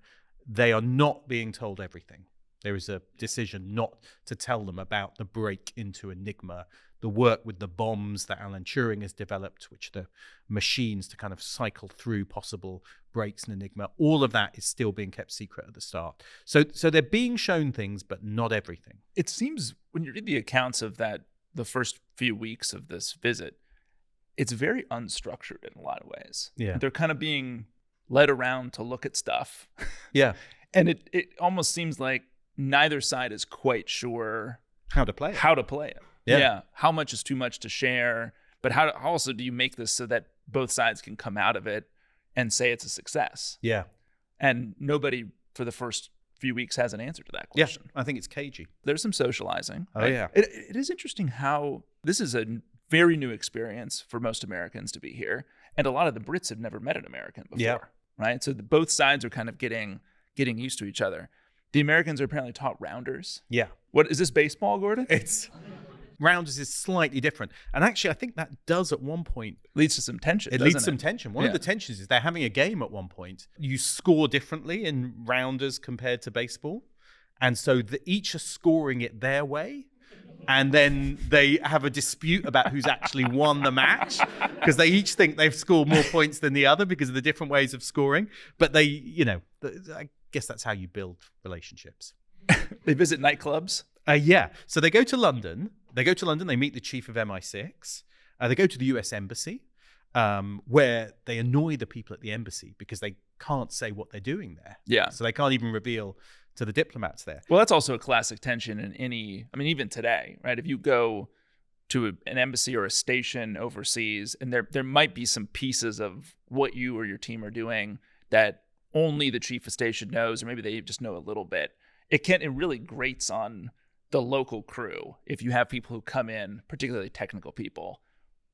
they are not being told everything. There is a decision not to tell them about the break into Enigma, the work with the bombs that Alan Turing has developed, which are the machines to kind of cycle through possible breaks in Enigma. All of that is still being kept secret at the start. So they're being shown things, but not everything. It seems, when you read the accounts of that, the first few weeks of this visit, it's very unstructured in a lot of ways. Yeah. They're kind of being led around to look at stuff. Yeah. And it almost seems like neither side is quite sure how to play it. Yeah. How much is too much to share? But how also do you make this so that both sides can come out of it and say it's a success? Yeah. And nobody for the first few weeks has an answer to that question. Yeah, I think it's cagey. There's some socializing. Oh, right? yeah. It is interesting how this is a very new experience for most Americans to be here. And a lot of the Brits have never met an American before, right? So both sides are kind of getting used to each other. The Americans are apparently taught rounders. Yeah. What is this, baseball, Gordon? It's rounders is slightly different. And actually, I think that does at one point leads to some tension. It leads to some tension. One of the tensions is they're having a game at one point. You score differently in rounders compared to baseball. And so each are scoring it their way. And then they have a dispute about who's actually won the match, because they each think they've scored more points than the other because of the different ways of scoring. But I guess that's how you build relationships. They visit nightclubs. Yeah. So they go to London. They meet the chief of MI6. They go to the US Embassy, where they annoy the people at the embassy because they can't say what they're doing there. Yeah. So they can't even reveal to the diplomats there. Well, that's also a classic tension in even today, right? If you go to an embassy or a station overseas, and there might be some pieces of what you or your team are doing that only the chief of station knows, or maybe they just know a little bit. It really grates on the local crew if you have people who come in, particularly technical people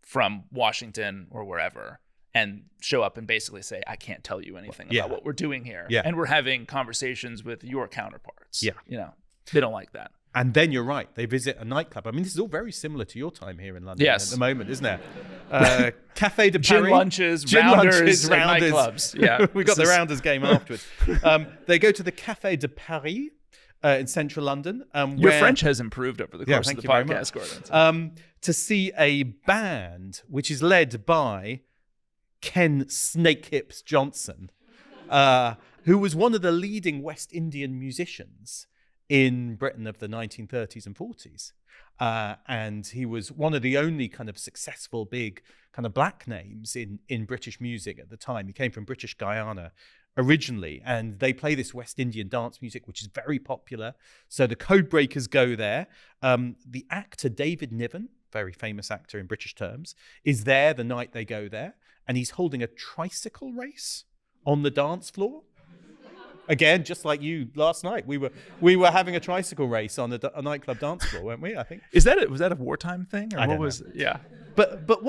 from Washington or wherever, and show up and basically say, I can't tell you anything about what we're doing here. Yeah. And we're having conversations with your counterparts. Yeah. They don't like that. And then you're right, they visit a nightclub. I mean, this is all very similar to your time here in London at the moment, isn't it? Café de Paris. Gin lunches, rounders, nightclubs. Yeah. We got the rounders game afterwards. They go to the Café de Paris in central London. Your French has improved over the course of the podcast, Gordon. To see a band which is led by Ken Snakehips Johnson, who was one of the leading West Indian musicians in Britain of the 1930s and 40s. And he was one of the only kind of successful big kind of black names in British music at the time. He came from British Guyana originally, and they play this West Indian dance music, which is very popular. So the codebreakers go there. The actor David Niven, very famous actor in British terms, is there the night they go there, and he's holding a tricycle race on the dance floor. Again, just like you last night, we were having a tricycle race on a nightclub dance floor, weren't we? I think. Was that a wartime thing, or what was? Yeah. But but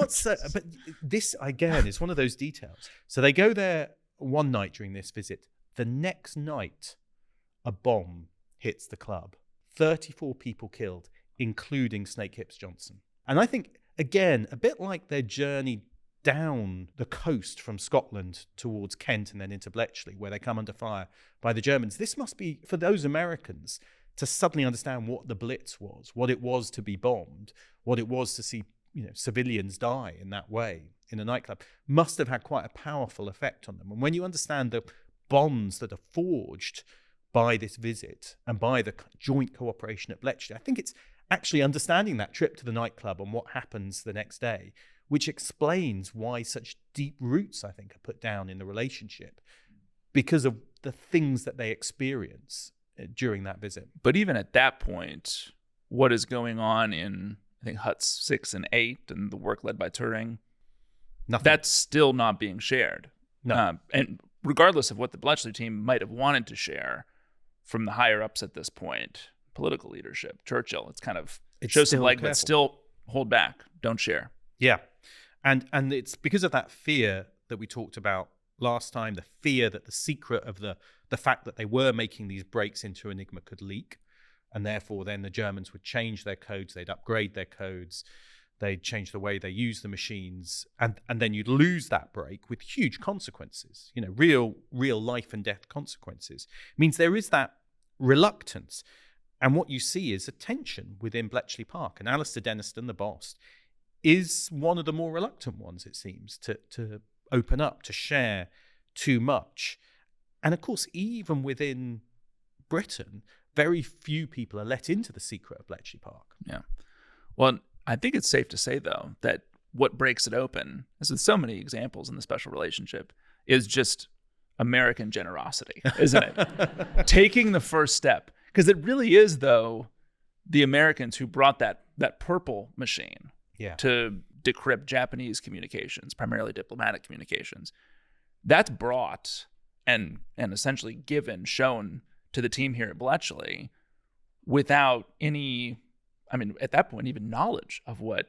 this again is one of those details. So they go there one night during this visit. The next night, a bomb hits the club. 34 people killed, including Snakehips Johnson. And I think again, a bit like their journey down the coast from Scotland towards Kent and then into Bletchley, where they come under fire by the Germans. This must be, for those Americans, to suddenly understand what the Blitz was, what it was to be bombed, what it was to see, civilians die in that way in a nightclub, must have had quite a powerful effect on them. And when you understand the bonds that are forged by this visit and by the joint cooperation at Bletchley, I think it's actually understanding that trip to the nightclub and what happens the next day, which explains why such deep roots, I think, are put down in the relationship because of the things that they experience during that visit. But even at that point, what is going on in, I think, Huts 6 and 8 and the work led by Turing, nothing. That's still not being shared. No. And regardless of what the Bletchley team might have wanted to share from the higher ups at this point, political leadership, Churchill, it shows some leg, but still hold back, don't share. Yeah. And it's because of that fear that we talked about last time, the fear that the secret of the fact that they were making these breaks into Enigma could leak. And therefore, then the Germans would change their codes, they'd upgrade their codes, they'd change the way they use the machines. And then you'd lose that break with huge consequences, real life and death consequences. It means there is that reluctance. And what you see is a tension within Bletchley Park. And Alistair Denniston, the boss, is one of the more reluctant ones, it seems, to open up, to share too much. And of course, even within Britain, very few people are let into the secret of Bletchley Park. Yeah. Well, I think it's safe to say, though, that what breaks it open, as with so many examples in the special relationship, is just American generosity, isn't it? Taking the first step. Because it really is, though, the Americans who brought that purple machine to decrypt Japanese communications, primarily diplomatic communications. That's brought and essentially shown to the team here at Bletchley without any, at that point, even knowledge of what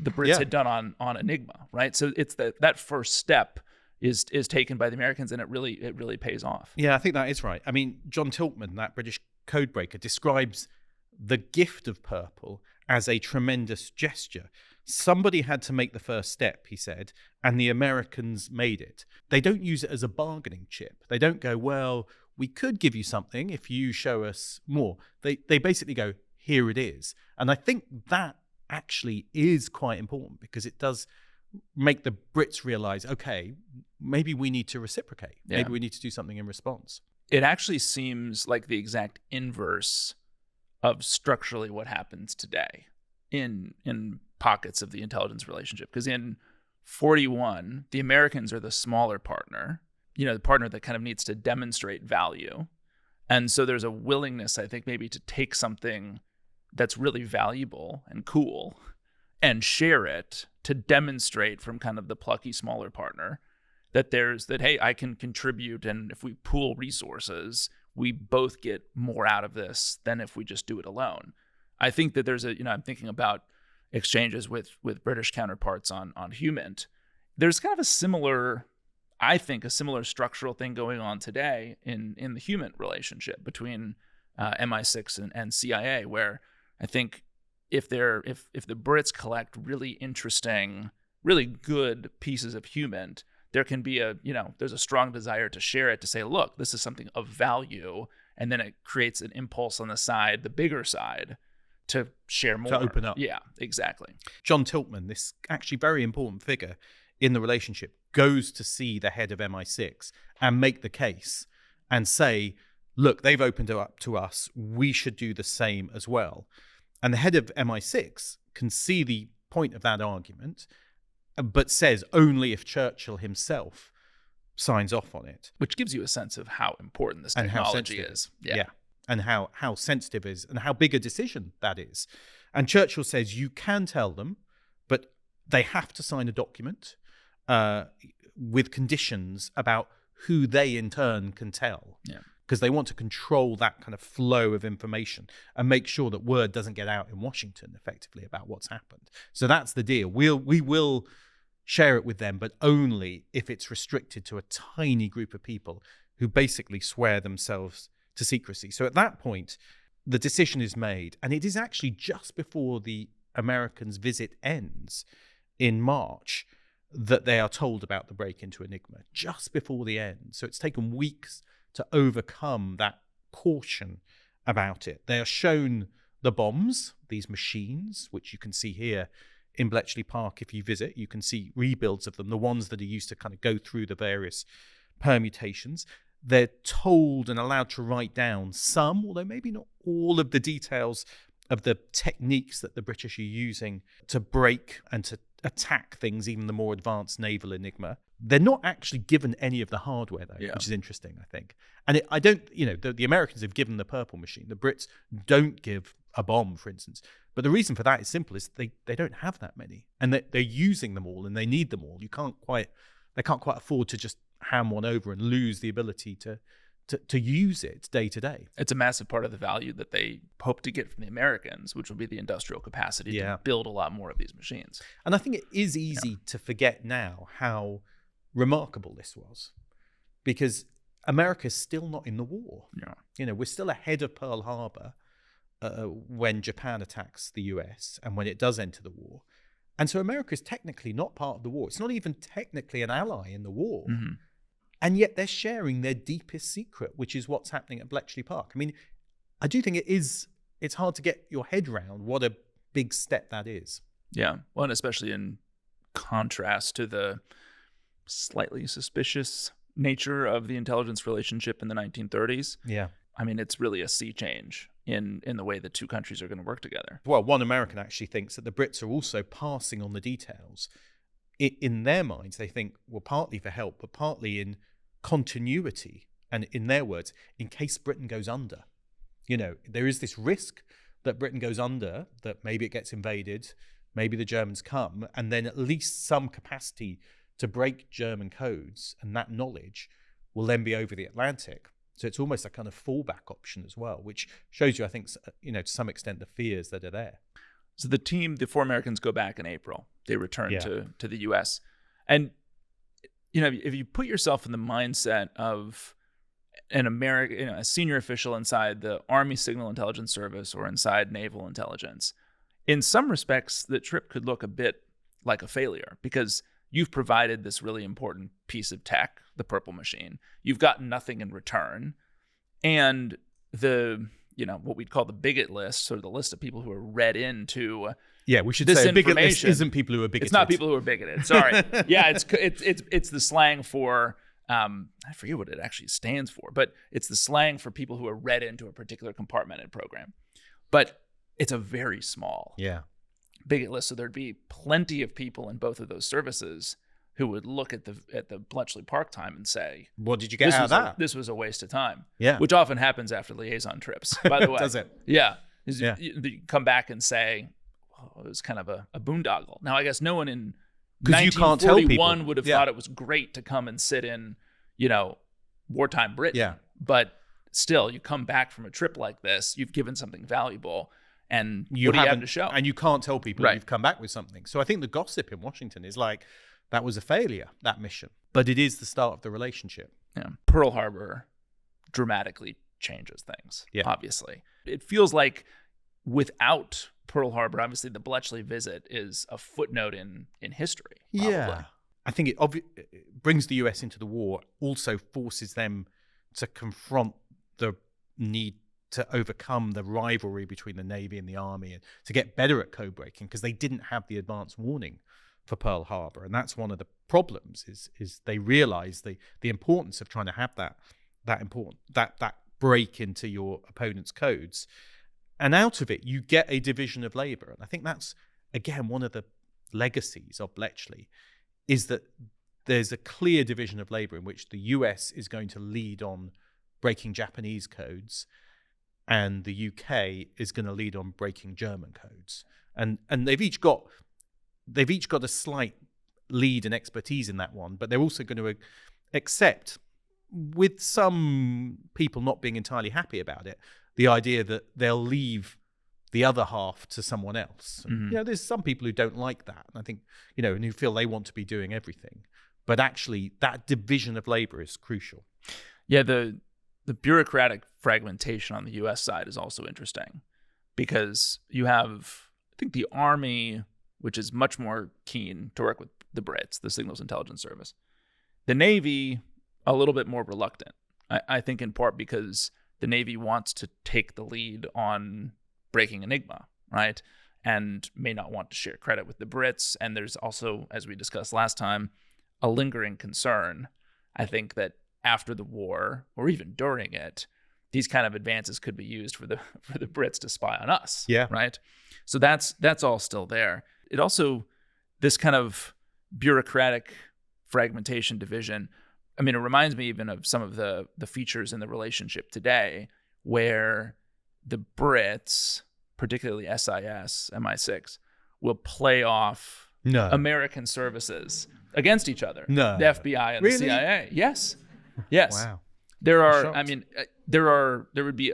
the Brits had done on Enigma, right? So it's that first step is taken by the Americans, and it really pays off. Yeah, I think that is right. John Tiltman, that British codebreaker, describes the gift of purple as a tremendous gesture. Somebody had to make the first step, he said, and the Americans made it. They don't use it as a bargaining chip. They don't go, well, we could give you something if you show us more. They basically go, here it is. And I think that actually is quite important because it does make the Brits realize, okay, maybe we need to reciprocate. Yeah. Maybe we need to do something in response. It actually seems like the exact inverse of structurally what happens today in pockets of the intelligence relationship. Because in 41, the Americans are the smaller partner, the partner that kind of needs to demonstrate value. And so there's a willingness, I think, maybe to take something that's really valuable and cool and share it to demonstrate from kind of the plucky smaller partner that hey, I can contribute, and if we pool resources, we both get more out of this than if we just do it alone. I think that there's I'm thinking about exchanges with British counterparts on Humint. There's kind of a similar structural thing going on today in the Humint relationship between MI6 and CIA, where I think if the Brits collect really interesting, really good pieces of human, there can be there's a strong desire to share it, to say, look, this is something of value, and then it creates an impulse on the side, the bigger side, to share more. To open up. Yeah, exactly. John Tiltman, this actually very important figure in the relationship, goes to see the head of MI6 and make the case and say, look, they've opened it up to us. We should do the same as well. And the head of MI6 can see the point of that argument, but says only if Churchill himself signs off on it. Which gives you a sense of how important this technology is. Yeah. And how sensitive it is and how big a decision that is. And Churchill says you can tell them, but they have to sign a document with conditions about who they in turn can tell. Yeah. Because they want to control that kind of flow of information and make sure that word doesn't get out in Washington effectively about what's happened. So that's the deal. We will share it with them, but only if it's restricted to a tiny group of people who basically swear themselves to secrecy. So at that point, the decision is made, and it is actually just before the Americans' visit ends in March that they are told about the break into Enigma, just before the end. So it's taken weeks to overcome that caution about it. They are shown the bombs, these machines, which you can see here in Bletchley Park. If you visit, you can see rebuilds of them, the ones that are used to kind of go through the various permutations. They're told and allowed to write down some, although maybe not all, of the details of the techniques that the British are using to break and to attack things, even the more advanced naval Enigma. They're not actually given any of the hardware, though, which is interesting, I think. And the Americans have given the purple machine. The Brits don't give a bomb, for instance. But the reason for that is simple: is they don't have that many, and they're using them all, and they need them all. They can't quite afford to just hand one over and lose the ability to use it day to day. It's a massive part of the value that they hope to get from the Americans, which will be the industrial capacity to build a lot more of these machines. And I think it is easy to forget now how remarkable this was, because America's still not in the war. Yeah. We're still ahead of Pearl Harbor when Japan attacks the US and when it does enter the war. And so America's technically not part of the war. It's not even technically an ally in the war. Mm-hmm. And yet they're sharing their deepest secret, which is what's happening at Bletchley Park. I mean, I do think it's hard to get your head around what a big step that is. Yeah. Well, and especially in contrast to the slightly suspicious nature of the intelligence relationship in the 1930s. Yeah. I mean, it's really a sea change in the way the two countries are going to work together. Well, one American actually thinks that the Brits are also passing on the details. In their minds, they think, well, partly for help, but partly in continuity. And in their words, in case Britain goes under. There is this risk that Britain goes under, that maybe it gets invaded, maybe the Germans come, and then at least some capacity to break German codes, and that knowledge will then be over the Atlantic. So it's almost a kind of fallback option as well, which shows you, I think, to some extent, the fears that are there. So the four Americans go back in April. They return to the U.S. And, if you put yourself in the mindset of an American, a senior official inside the Army Signal Intelligence Service or inside Naval Intelligence, in some respects, the trip could look a bit like a failure, because you've provided this really important piece of tech, the purple machine. You've gotten nothing in return. And what we'd call the bigot list, sort of the list of people who are read into we should say a bigot list isn't people who are bigoted. It's not people who are bigoted. Sorry. It's the slang for I forget what it actually stands for, but it's the slang for people who are read into a particular compartmented program. But it's a very small bigot list, so there'd be plenty of people in both of those services who would look at the Bletchley Park time and say, "What did you get out of that? This was a waste of time." Yeah, which often happens after liaison trips, by the way. Does it? Yeah. You come back and say, it was kind of a boondoggle. Now, I guess no one in 1941 would have thought it was great to come and sit in, wartime Britain. Yeah. But still, you come back from a trip like this, you've given something valuable, and you what do you have to show? And you can't tell people you've come back with something. So I think the gossip in Washington is like, that was a failure, that mission. But it is the start of the relationship. Yeah. Pearl Harbor dramatically changes things, Yeah. obviously. It feels like without Pearl Harbor, obviously the Bletchley visit is a footnote in history, probably. Yeah. I think it brings the US into the war, also forces them to confront the need to overcome the rivalry between the Navy and the Army and to get better at code breaking, because they didn't have the advance warning for Pearl Harbor. And that's one of the problems is they realize the importance of trying to have that break into your opponent's codes. And out of it, you get a division of labor. And I think that's, again, one of the legacies of Bletchley, is that there's a clear division of labor in which the US is going to lead on breaking Japanese codes, and the UK is going to lead on breaking German codes. And they've each got a slight lead and expertise in that one, but they're also going to accept, with some people not being entirely happy about it, the idea that they'll leave the other half to someone else. Mm-hmm. There's some people who don't like that, and I think, and who feel they want to be doing everything. But actually, that division of labor is crucial. Yeah, the bureaucratic fragmentation on the U.S. side is also interesting, because you have, I think, the Army, which is much more keen to work with the Brits, the Signals Intelligence Service. The Navy, a little bit more reluctant. I think in part because the Navy wants to take the lead on breaking Enigma, right? And may not want to share credit with the Brits. And there's also, as we discussed last time, a lingering concern, I think, that after the war, or even during it, these kind of advances could be used for the Brits to spy on us. Yeah. Right. So that's all still there. It also, this kind of bureaucratic fragmentation, division, I mean, it reminds me even of some of the features in the relationship today, where the Brits, particularly SIS, MI6, will play off American services against each other. No. The FBI and Really? the CIA. Yes. Wow. There are, shocked. I mean, there would be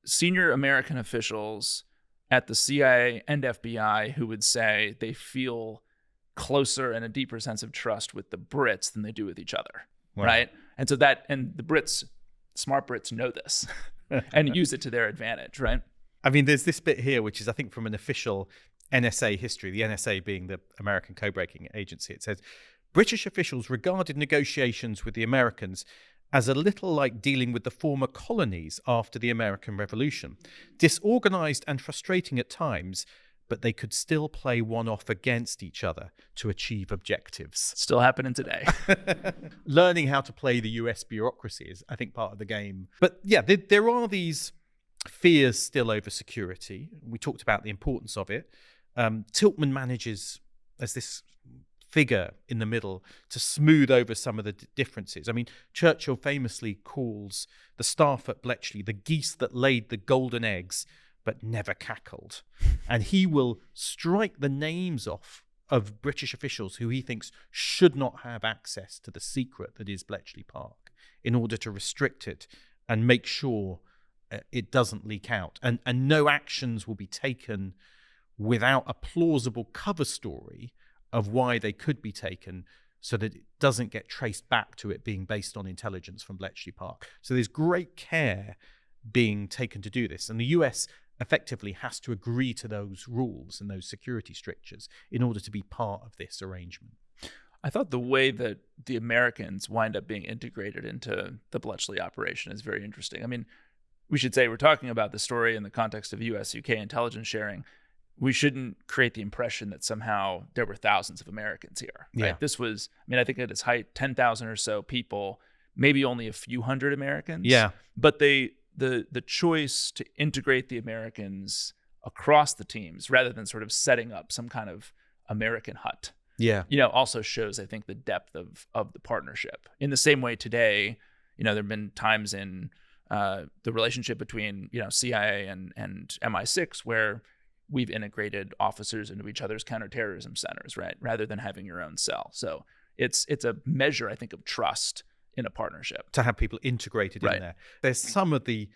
senior American officials at the CIA and FBI who would say they feel closer and a deeper sense of trust with the Brits than they do with each other. Wow. Right. And so and the Brits, smart Brits, know this and use it to their advantage. Right. I mean, there's this bit here, which is, I think, from an official NSA history, the NSA being the American code-breaking agency. It says, British officials regarded negotiations with the Americans as a little like dealing with the former colonies after the American Revolution. Disorganized and frustrating at times, but they could still play one off against each other to achieve objectives. Still happening today. Learning how to play the US bureaucracy is, I think, part of the game. But yeah, there are these fears still over security. We talked about the importance of it. Tiltman manages, as this figure in the middle, to smooth over some of the differences. I mean, Churchill famously calls the staff at Bletchley the geese that laid the golden eggs but never cackled. And he will strike the names off of British officials who he thinks should not have access to the secret that is Bletchley Park, in order to restrict it and make sure it doesn't leak out. And no actions will be taken without a plausible cover story of why they could be taken, so that it doesn't get traced back to it being based on intelligence from Bletchley Park. So there's great care being taken to do this. And the US effectively has to agree to those rules and those security strictures in order to be part of this arrangement. I thought the way that the Americans wind up being integrated into the Bletchley operation is very interesting. I mean, we should say we're talking about the story in the context of US-UK intelligence sharing. We shouldn't create the impression that somehow there were thousands of Americans here. Right? Yeah. This was, I mean, I think at its height, 10,000 or so people, maybe only a few hundred Americans. Yeah. But the choice to integrate the Americans across the teams rather than sort of setting up some kind of American hut, also shows, I think, the depth of the partnership. In the same way today, there have been times in the relationship between, CIA and MI6 where we've integrated officers into each other's counterterrorism centers, right? Rather than having your own cell. So it's a measure, I think, of trust in a partnership. To have people integrated Right. in there. There's some of the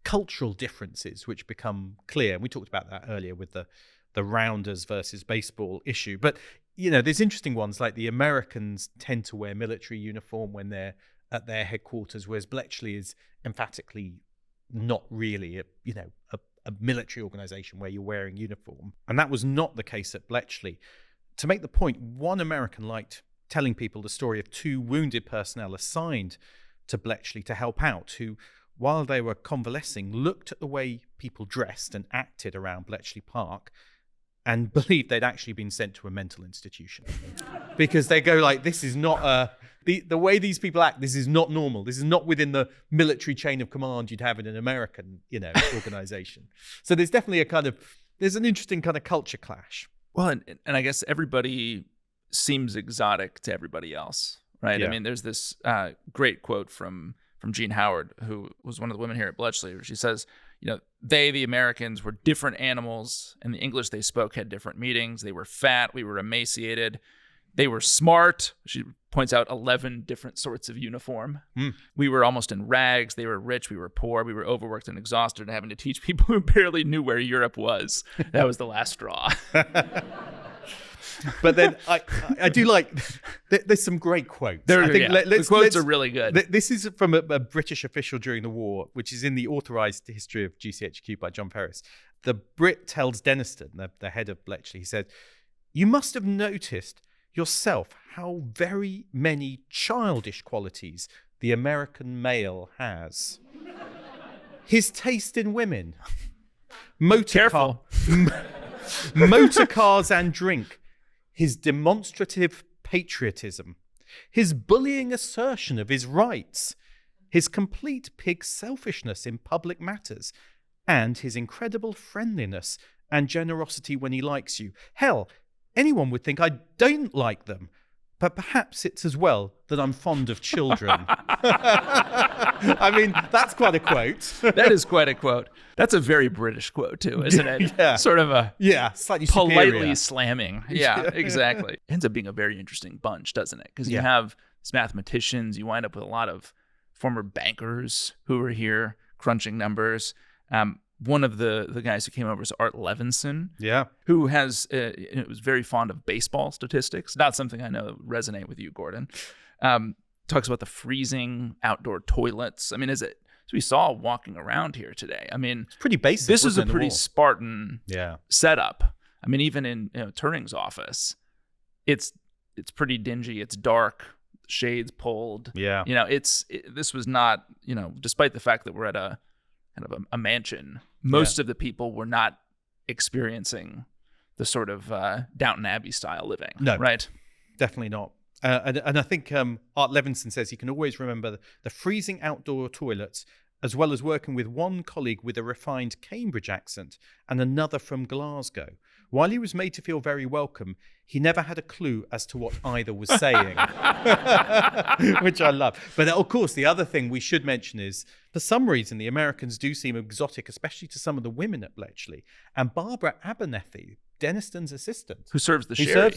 cultural differences which become clear. And we talked about that earlier with the rounders versus baseball issue. But, there's interesting ones, like the Americans tend to wear military uniform when they're at their headquarters, whereas Bletchley is emphatically not really a military organization where you're wearing uniform. And that was not the case at Bletchley. To make the point, one American liked telling people the story of 2 wounded personnel assigned to Bletchley to help out, who, while they were convalescing, looked at the way people dressed and acted around Bletchley Park and believed they'd actually been sent to a mental institution. Because they go like, this is not the way these people act, this is not normal. This is not within the military chain of command you'd have in an American, organization. So there's definitely there's an interesting kind of culture clash. Well, and I guess everybody seems exotic to everybody else, right? Yeah. I mean, there's this great quote from Jean Howard, who was one of the women here at Bletchley, where she says, they, the Americans, were different animals, and the English they spoke had different meanings. They were fat, we were emaciated. They were smart. She points out 11 different sorts of uniform. We were almost in rags. They were rich. We were poor. We were overworked and exhausted and having to teach people who barely knew where Europe was. That was the last straw. But then I do like, there's some great quotes. The quotes are really good. This is from a British official during the war, which is in the authorized history of GCHQ by John Ferris. The Brit tells Denniston, the head of Bletchley, he said, "You must have noticed yourself how very many childish qualities the American male has. His taste in women, motor cars and drink, his demonstrative patriotism, his bullying assertion of his rights, his complete pig selfishness in public matters, and his incredible friendliness and generosity when he likes you. Hell, anyone would think I don't like them, but perhaps it's as well that I'm fond of children." I mean, that's quite a quote. That is quite a quote. That's a very British quote too, isn't it? Yeah. Sort of a slightly politely superior. slamming. Yeah, exactly. It ends up being a very interesting bunch, doesn't it? Because you have these mathematicians, you wind up with a lot of former bankers who are here crunching numbers. One of the guys who came over is Art Levinson, who was very fond of baseball statistics. Not something I know resonate with you, Gordon. Talks about the freezing outdoor toilets. I mean, as we saw walking around here today. I mean, it's pretty basic. This is a pretty Spartan setup. I mean, even in Turing's office, it's pretty dingy. It's dark, shades pulled. Yeah, this was not despite the fact that we're at a kind of a mansion, most of the people were not experiencing the sort of Downton Abbey style living. No, right? Definitely not. And I think Art Levinson says he can always remember the freezing outdoor toilets, as well as working with one colleague with a refined Cambridge accent and another from Glasgow. While he was made to feel very welcome, he never had a clue as to what either was saying, which I love. But of course, the other thing we should mention is, for some reason, the Americans do seem exotic, especially to some of the women at Bletchley. And Barbara Abernethy, Denniston's assistant, who serves the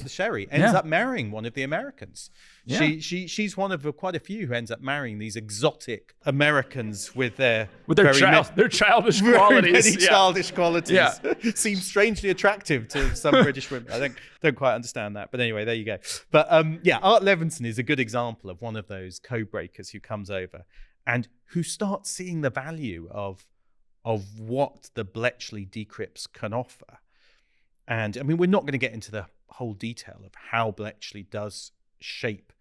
sherry, ends up marrying one of the Americans. Yeah. She's one of quite a few who ends up marrying these exotic Americans with their childish qualities. Many childish qualities. Yeah. Seem strangely attractive to some British women. I don't quite understand that, but anyway, there you go. But Art Levinson is a good example of one of those codebreakers who comes over and who starts seeing the value of what the Bletchley decrypts can offer. And I mean, we're not going to get into the whole detail of how Bletchley does shape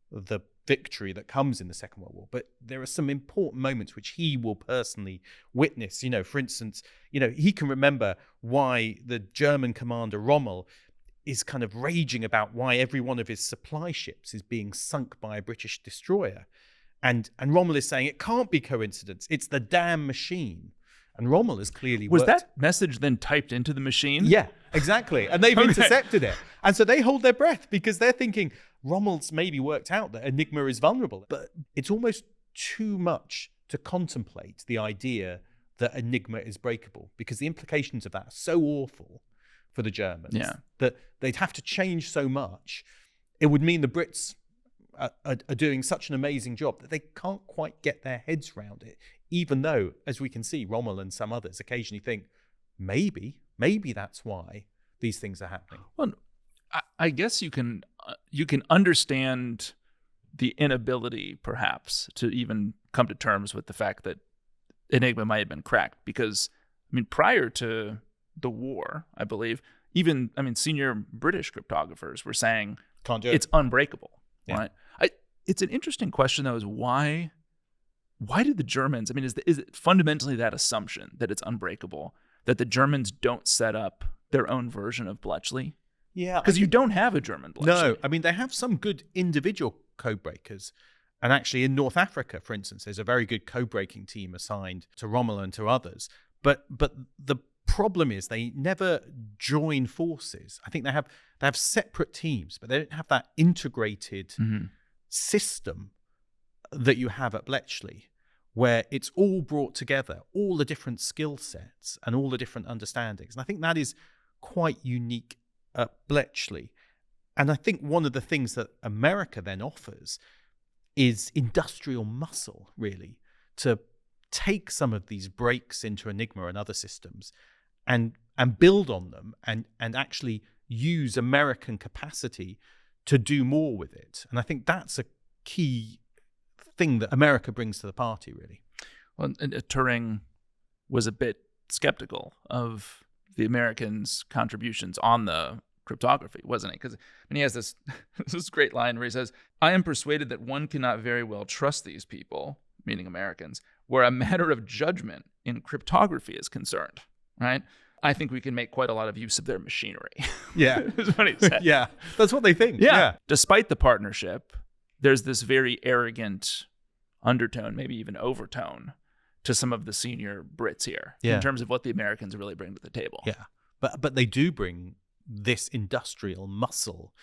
the victory that comes in the Second World War, but there are some important moments which he will personally witness. For instance, he can remember why the German commander Rommel is kind of raging about why every one of his supply ships is being sunk by a British destroyer. And Rommel is saying it can't be coincidence. It's the damn machine. And Rommel has clearly Was that message then typed into the machine? Yeah, exactly. And they've intercepted it. And so they hold their breath because they're thinking Rommel's maybe worked out that Enigma is vulnerable. But it's almost too much to contemplate the idea that Enigma is breakable, because the implications of that are so awful for the Germans that they'd have to change so much. It would mean the Brits are doing such an amazing job that they can't quite get their heads around it, even though, as we can see, Rommel and some others occasionally think, maybe that's why these things are happening. Well, I guess you can understand the inability, perhaps, to even come to terms with the fact that Enigma might have been cracked, because, I mean, prior to the war, I believe, even, I mean, senior British cryptographers were saying Can't do it's unbreakable. Yeah. Right? It's an interesting question, though, is why did the Germans, I mean, is it fundamentally that assumption that it's unbreakable, that the Germans don't set up their own version of Bletchley? Yeah. Because you don't have a German Bletchley. No, I mean, they have some good individual code breakers. And actually in North Africa, for instance, there's a very good code breaking team assigned to Rommel and to others. But the problem is they never join forces. I think they have separate teams, but they don't have that integrated system that you have at Bletchley, where it's all brought together, all the different skill sets and all the different understandings. And I think that is quite unique at Bletchley. And I think one of the things that America then offers is industrial muscle, really, to take some of these breaks into Enigma and other systems and build on them and actually use American capacity to do more with it. And I think that's a key thing that America brings to the party, really. Well, and Turing was a bit skeptical of the Americans' contributions on the cryptography, wasn't he? Because he has this great line where he says, "I am persuaded that one cannot very well trust these people," meaning Americans, "where a matter of judgment in cryptography is concerned." Right? I think we can make quite a lot of use of their machinery. Yeah. Is what he said. Yeah. That's what they think. Yeah. Despite the partnership, there's this very arrogant undertone, maybe even overtone, to some of the senior Brits here in terms of what the Americans really bring to the table. Yeah. But they do bring this industrial muscle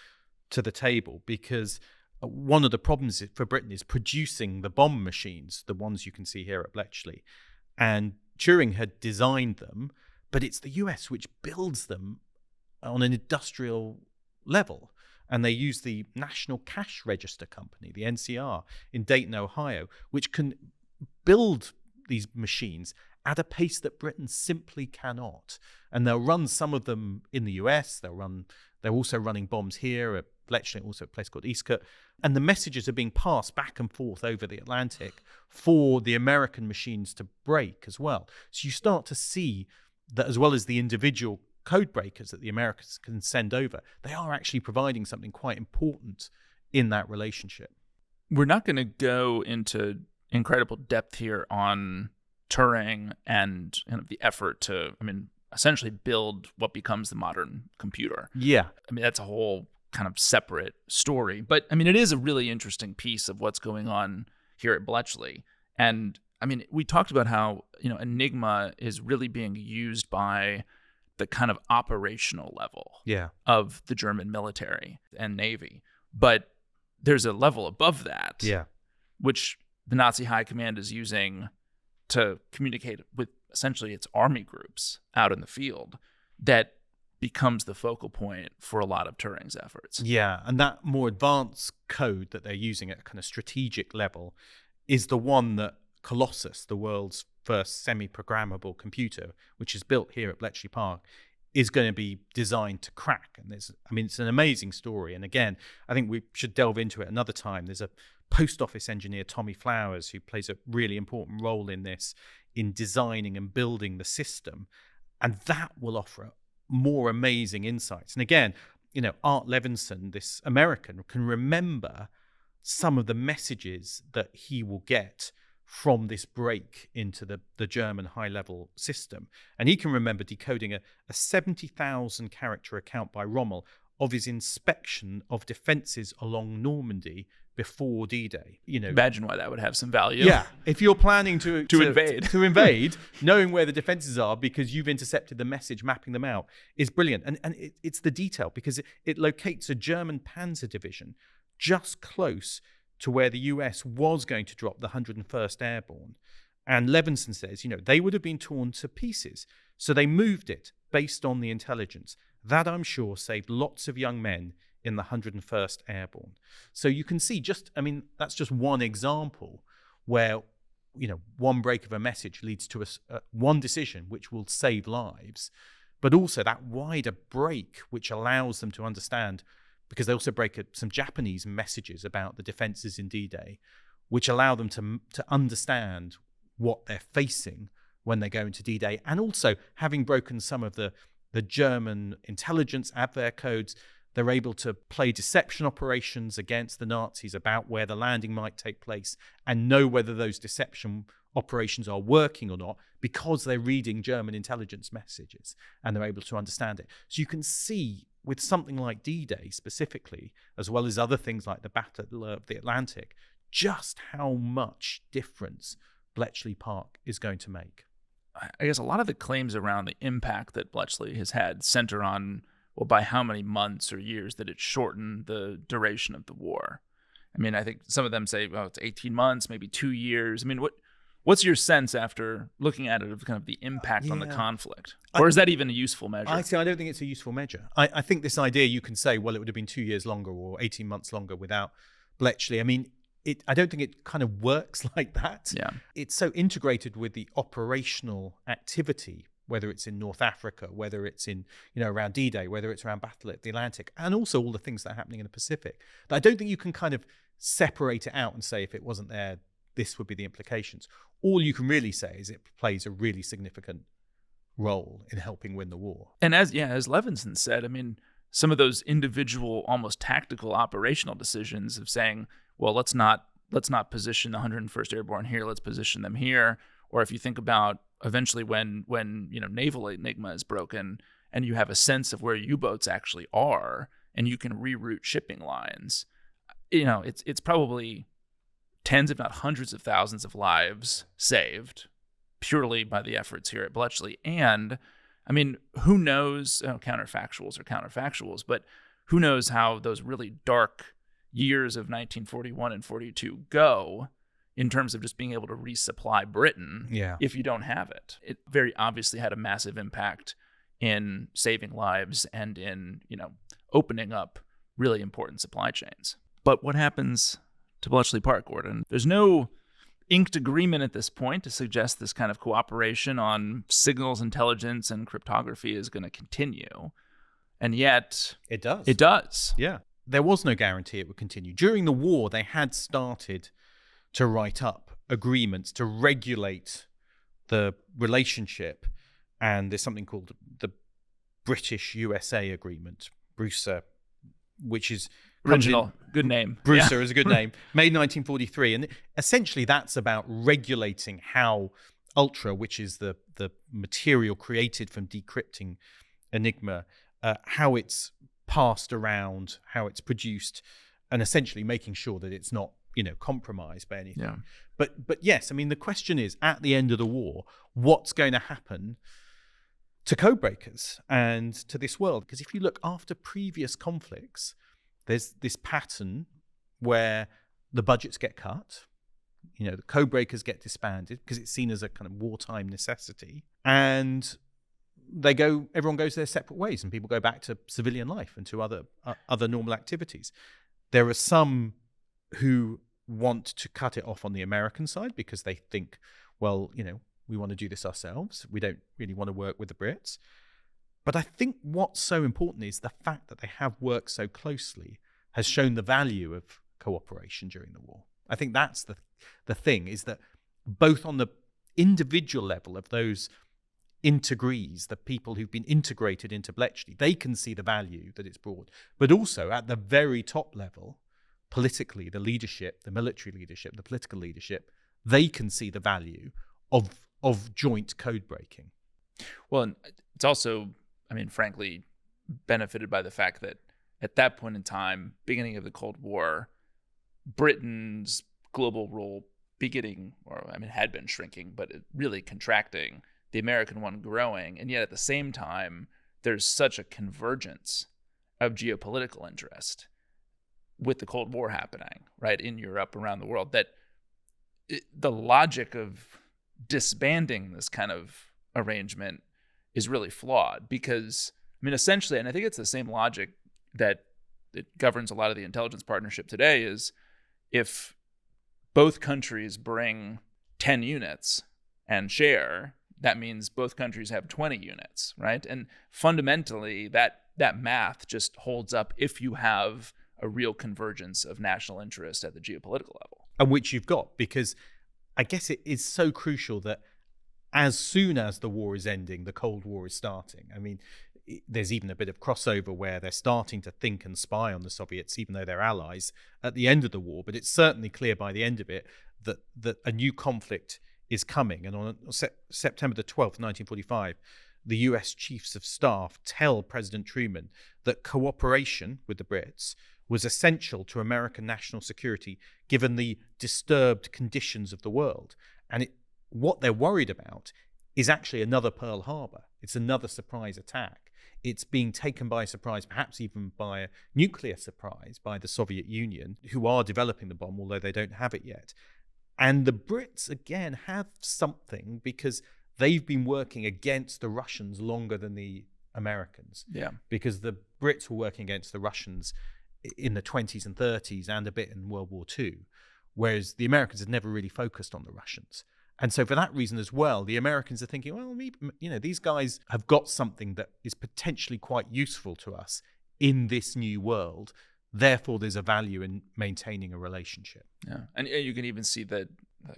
to the table, because one of the problems for Britain is producing the bomb machines, the ones you can see here at Bletchley. And Turing had designed them, but it's the US which builds them on an industrial level. And they use the National Cash Register Company, the NCR, in Dayton, Ohio, which can build these machines at a pace that Britain simply cannot. And they'll run some of them in the US. They're also running bombs here at Bletchley, also a place called Eastcote. And the messages are being passed back and forth over the Atlantic for the American machines to break as well. So you start to see that, as well as the individual code breakers that the Americans can send over, they are actually providing something quite important in that relationship. We're not going to go into incredible depth here on Turing and kind of the effort to, I mean, essentially build what becomes the modern computer. Yeah. I mean, that's a whole kind of separate story. But, I mean, it is a really interesting piece of what's going on here at Bletchley. And, I mean, we talked about how, Enigma is really being used by the kind of operational level of the German military and Navy. But there's a level above that, which the Nazi high command is using to communicate with essentially its army groups out in the field, that becomes the focal point for a lot of Turing's efforts. Yeah, and that more advanced code that they're using at a kind of strategic level is the one that Colossus, the world's first semi-programmable computer, which is built here at Bletchley Park, is going to be designed to crack. And it's an amazing story. And again, I think we should delve into it another time. There's a post office engineer, Tommy Flowers, who plays a really important role in this, in designing and building the system. And that will offer more amazing insights. And again, Art Levinson, this American, can remember some of the messages that he will get from this break into the German high-level system. And he can remember decoding a 70,000 character account by Rommel of his inspection of defenses along Normandy before D-Day. Imagine why that would have some value. Yeah, if you're planning to invade, knowing where the defenses are because you've intercepted the message, mapping them out, is brilliant. And it's the detail, because it locates a German panzer division just close to where the US was going to drop the 101st Airborne. And Levinson says, they would have been torn to pieces. So they moved it based on the intelligence. That, I'm sure, saved lots of young men in the 101st Airborne. So you can see that's just one example where, one break of a message leads to one decision which will save lives, but also that wider break which allows them to understand, because they also break some Japanese messages about the defenses in D-Day, which allow them to understand what they're facing when they go into D-Day, and also having broken some of the German intelligence Abwehr codes, they're able to play deception operations against the Nazis about where the landing might take place and know whether those deception operations are working or not because they're reading German intelligence messages and they're able to understand it. So you can see with something like D-Day specifically, as well as other things like the Battle of the Atlantic, just how much difference Bletchley Park is going to make. I guess a lot of the claims around the impact that Bletchley has had center on, well, by how many months or years that it shortened the duration of the war. I mean, I think some of them say, well, it's 18 months, maybe 2 years. I mean, what's your sense after looking at it of kind of the impact on the conflict? Or is that even a useful measure? I don't think it's a useful measure. I think this idea you can say, well, it would have been 2 years longer or 18 months longer without Bletchley. I mean, I don't think it kind of works like that. Yeah. It's so integrated with the operational activity, whether it's in North Africa, whether it's in, around D-Day, whether it's around Battle at the Atlantic, and also all the things that are happening in the Pacific. That I don't think you can kind of separate it out and say if it wasn't there, this would be the implications. All you can really say is it plays a really significant role in helping win the war. And as Levinson said, I mean, some of those individual, almost tactical operational decisions of saying, well, let's not position the 101st Airborne here, let's position them here. Or if you think about eventually when naval enigma is broken and you have a sense of where U-boats actually are and you can reroute shipping lines, it's probably tens, if not hundreds of thousands of lives saved purely by the efforts here at Bletchley. And I mean, who knows, counterfactuals, but who knows how those really dark years of 1941 and 42 go in terms of just being able to resupply Britain if you don't have it. It very obviously had a massive impact in saving lives and in, opening up really important supply chains. But what happens to Bletchley Park, Gordon? There's no inked agreement at this point to suggest this kind of cooperation on signals intelligence and cryptography is going to continue. And yet it does. It does. Yeah. There was no guarantee it would continue. During the war, they had started to write up agreements to regulate the relationship. And there's something called the British-USA Agreement, BRUSA, which is... Original. Good name. BRUSA is a good name. Made 1943. And essentially that's about regulating how Ultra, which is the material created from decrypting Enigma, how it's passed around, how it's produced, and essentially making sure that it's not, compromised by anything. Yeah. But yes, I mean, the question is, at the end of the war, what's going to happen to codebreakers and to this world? Because if you look after previous conflicts, there's this pattern where the budgets get cut, the codebreakers get disbanded because it's seen as a kind of wartime necessity, and everyone goes their separate ways, and people go back to civilian life and to other normal activities. There are some who want to cut it off on the American side because they think, well, we want to do this ourselves. We don't really want to work with the Brits. But I think what's so important is the fact that they have worked so closely has shown the value of cooperation during the war. I think that's the thing, is that both on the individual level of those integrees, the people who've been integrated into Bletchley, they can see the value that it's brought. But also at the very top level, politically, the leadership, the military leadership, the political leadership, they can see the value of joint code breaking. Well, and it's also, frankly, benefited by the fact that at that point in time, beginning of the Cold War, Britain's global role had been shrinking, but really contracting, the American one growing. And yet at the same time, there's such a convergence of geopolitical interest with the Cold War happening, right, in Europe, around the world, that the logic of disbanding this kind of arrangement is really flawed. Because, essentially, and I think it's the same logic that it governs a lot of the intelligence partnership today, is if both countries bring 10 units and share, that means both countries have 20 units, right? And fundamentally, that math just holds up if you have a real convergence of national interest at the geopolitical level. And which you've got, because I guess it is so crucial that as soon as the war is ending, the Cold War is starting. I mean, there's even a bit of crossover where they're starting to think and spy on the Soviets, even though they're allies at the end of the war. But it's certainly clear by the end of it that a new conflict is coming. And on September the 12th, 1945, the US Chiefs of Staff tell President Truman that cooperation with the Brits was essential to American national security given the disturbed conditions of the world. And what they're worried about is actually another Pearl Harbor. It's another surprise attack. It's being taken by surprise, perhaps even by a nuclear surprise, by the Soviet Union, who are developing the bomb, although they don't have it yet. And the Brits, again, have something because they've been working against the Russians longer than the Americans. Yeah. Because the Brits were working against the Russians in the 20s and 30s and a bit in World War II, whereas the Americans had never really focused on the Russians. And so for that reason as well, the Americans are thinking, well, maybe, these guys have got something that is potentially quite useful to us in this new world. Therefore, there's a value in maintaining a relationship. Yeah. And you can even see the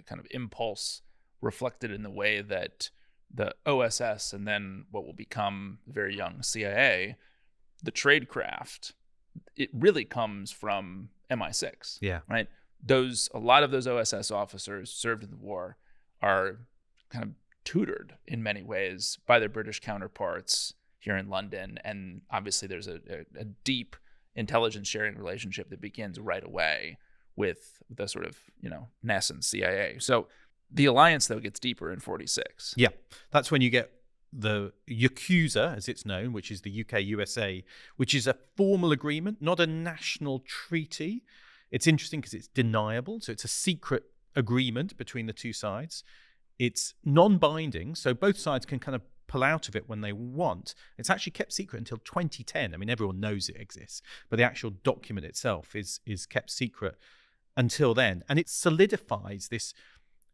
kind of impulse reflected in the way that the OSS and then what will become the very young CIA, the tradecraft, it really comes from MI6. Yeah. Right? A lot of those OSS officers served in the war are kind of tutored in many ways by their British counterparts here in London. And obviously there's a deep intelligence sharing relationship that begins right away with the sort of, nascent CIA. So the alliance, though, gets deeper in 46. Yeah, that's when you get the Yakuza, as it's known, which is the UK-USA, which is a formal agreement, not a national treaty. It's interesting because it's deniable. So it's a secret agreement between the two sides. It's non-binding, so both sides can kind of pull out of it when they want. It's actually kept secret until 2010. I mean, everyone knows it exists, but the actual document itself is kept secret until then. And it solidifies this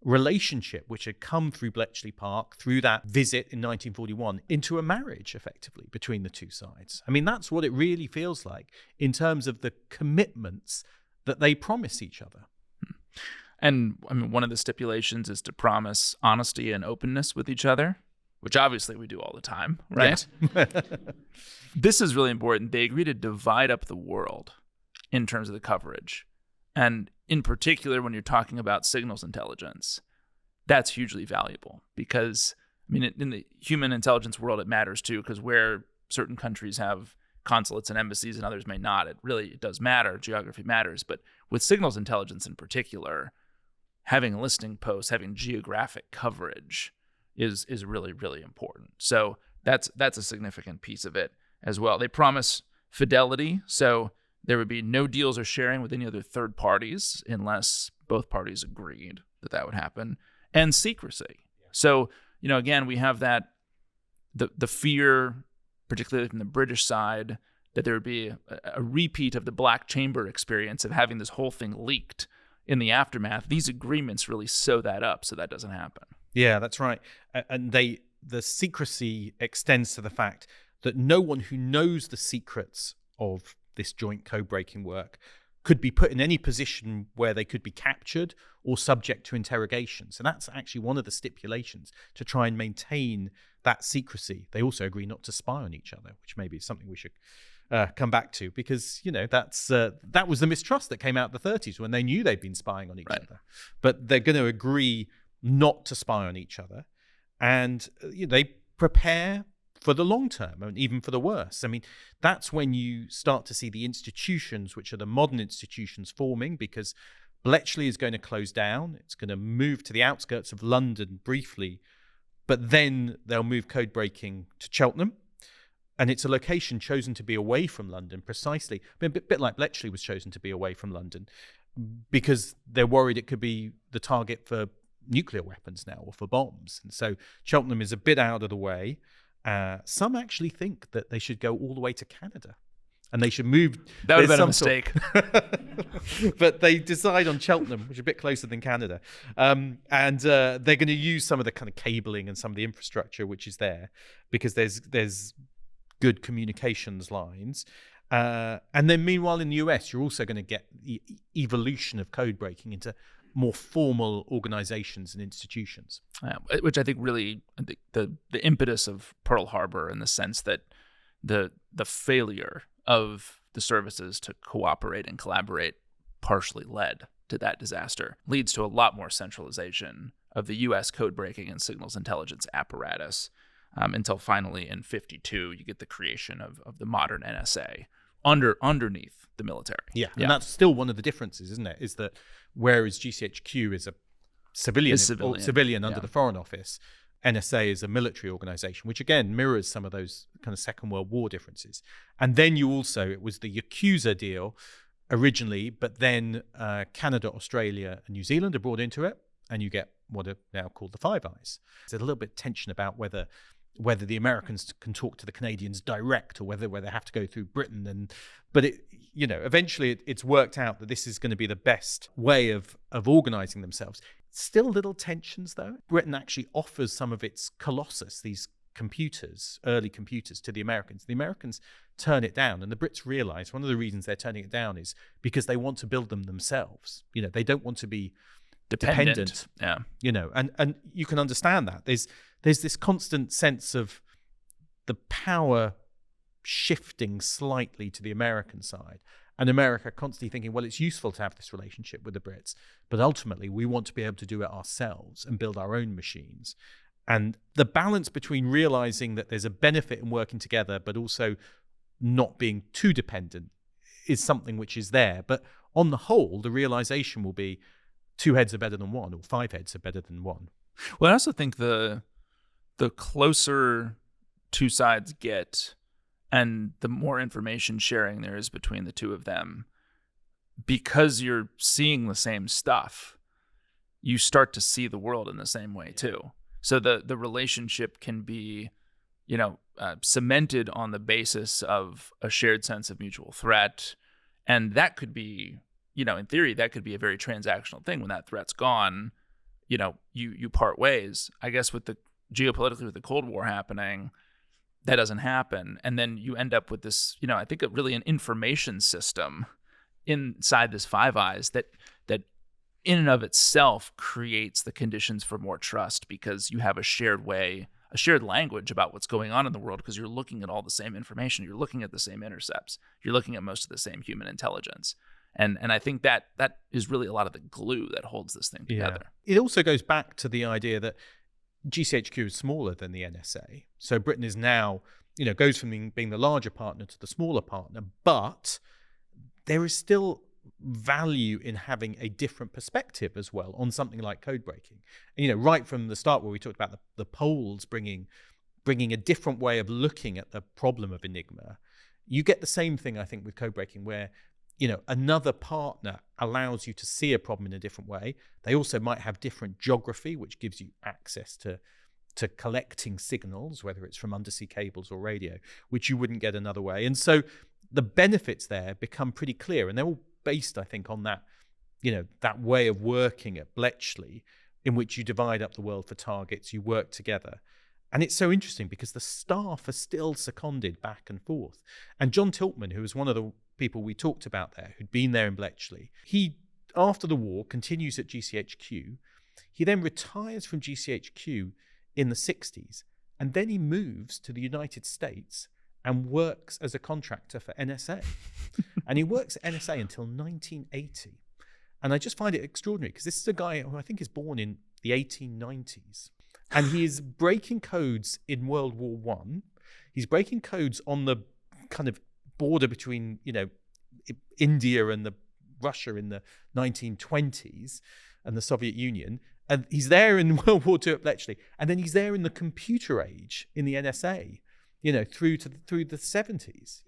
relationship which had come through Bletchley Park, through that visit in 1941, into a marriage, effectively, between the two sides. I mean, that's what it really feels like in terms of the commitments that they promise each other. And I mean, one of the stipulations is to promise honesty and openness with each other, which obviously we do all the time, right? Yeah. This is really important. They agree to divide up the world in terms of the coverage. And in particular, when you're talking about signals intelligence, that's hugely valuable because, I mean, in the human intelligence world, it matters too, because where certain countries have consulates and embassies and others may not, it does matter. Geography matters. But with signals intelligence in particular, having a listing post, having geographic coverage is really, really important. So that's a significant piece of it as well. They promise fidelity. So there would be no deals or sharing with any other third parties unless both parties agreed that would happen. And secrecy. So, again, we have that, the fear, particularly from the British side, that there would be a repeat of the Black Chamber experience of having this whole thing leaked in the aftermath. These agreements really sew that up so that doesn't happen. Yeah, that's right. And the secrecy extends to the fact that no one who knows the secrets of this joint code-breaking work could be put in any position where they could be captured or subject to interrogation. So that's actually one of the stipulations to try and maintain that secrecy. They also agree not to spy on each other, which maybe is something we should come back to, because that was the mistrust that came out in the 30s when they knew they'd been spying on each other. But they're going to agree not to spy on each other, and they prepare for the long term and even for the worst. I mean, that's when you start to see the institutions, which are the modern institutions, forming, because Bletchley is going to close down. It's going to move to the outskirts of London briefly, but then they'll move code breaking to Cheltenham. And it's a location chosen to be away from London precisely. I mean, a bit like Bletchley was chosen to be away from London because they're worried it could be the target for nuclear weapons now or for bombs. And so Cheltenham is a bit out of the way. Some actually think that they should go all the way to Canada and they should move. That would have been a mistake. But they decide on Cheltenham, which is a bit closer than Canada. And they're going to use some of the kind of cabling and some of the infrastructure which is there because there's good communications lines. And then meanwhile in the US, you're also going to get the evolution of code breaking into more formal organizations and institutions. Which I think really the impetus of Pearl Harbor, in the sense that the failure of the services to cooperate and collaborate partially led to that disaster, leads to a lot more centralization of the U.S. code breaking and signals intelligence apparatus, until finally in 1952 you get the creation of the modern NSA underneath the military. Yeah, and that's still one of the differences, isn't it? Is that whereas GCHQ is a civilian under the Foreign Office, NSA is a military organization, which again mirrors some of those kind of Second World War differences. And then it was the Yakuza deal originally, but then Canada, Australia, and New Zealand are brought into it, and you get what are now called the Five Eyes. There's a little bit of tension about whether the Americans can talk to the Canadians direct, or whether they have to go through Britain. But eventually it's worked out that this is going to be the best way of organizing themselves. Still little tensions though. Britain actually offers some of its Colossus, these early computers, to the Americans. The Americans turn it down, and the Brits realize one of the reasons they're turning it down is because they want to build them themselves. They don't want to be dependent. Yeah. And you can understand that. There's this constant sense of the power shifting slightly to the American side, and America constantly thinking, well, it's useful to have this relationship with the Brits, but ultimately we want to be able to do it ourselves and build our own machines. And the balance between realizing that there's a benefit in working together, but also not being too dependent, is something which is there. But on the whole, the realization will be 2 heads are better than one, or 5 heads are better than one. Well, I also think the closer two sides get, and the more information sharing there is between the two of them, because you're seeing the same stuff, you start to see the world in the same way too. So the relationship can be, cemented on the basis of a shared sense of mutual threat, and that could be, in theory, that could be a very transactional thing. When that threat's gone, you part ways. I guess geopolitically with the Cold War happening, that doesn't happen. And then you end up with this, I think really an information system inside this Five Eyes that in and of itself creates the conditions for more trust, because you have a shared language about what's going on in the world, because you're looking at all the same information. You're looking at the same intercepts. You're looking at most of the same human intelligence. And I think that is really a lot of the glue that holds this thing together. Yeah. It also goes back to the idea that GCHQ is smaller than the NSA. So Britain is now, goes from being the larger partner to the smaller partner, but there is still value in having a different perspective as well on something like code breaking. And, right from the start, where we talked about the Poles bringing a different way of looking at the problem of Enigma, you get the same thing, I think, with code breaking, where another partner allows you to see a problem in a different way. They also might have different geography, which gives you access to collecting signals, whether it's from undersea cables or radio, which you wouldn't get another way. And so the benefits there become pretty clear, and they're all based, I think, on that, that way of working at Bletchley, in which you divide up the world for targets, you work together. And it's so interesting because the staff are still seconded back and forth. And John Tiltman, who was one of the people we talked about there, who'd been there in Bletchley, he, after the war, continues at GCHQ. He then retires from GCHQ in the 60s, and then he moves to the United States and works as a contractor for NSA. And he works at NSA until 1980. And I just find it extraordinary, because this is a guy who I think is born in the 1890s. And he is breaking codes in World War I. He's breaking codes on the kind of border between, India and Russia in the 1920s and the Soviet Union. And he's there in World War II at Bletchley. And then he's there in the computer age in the NSA, through the 70s,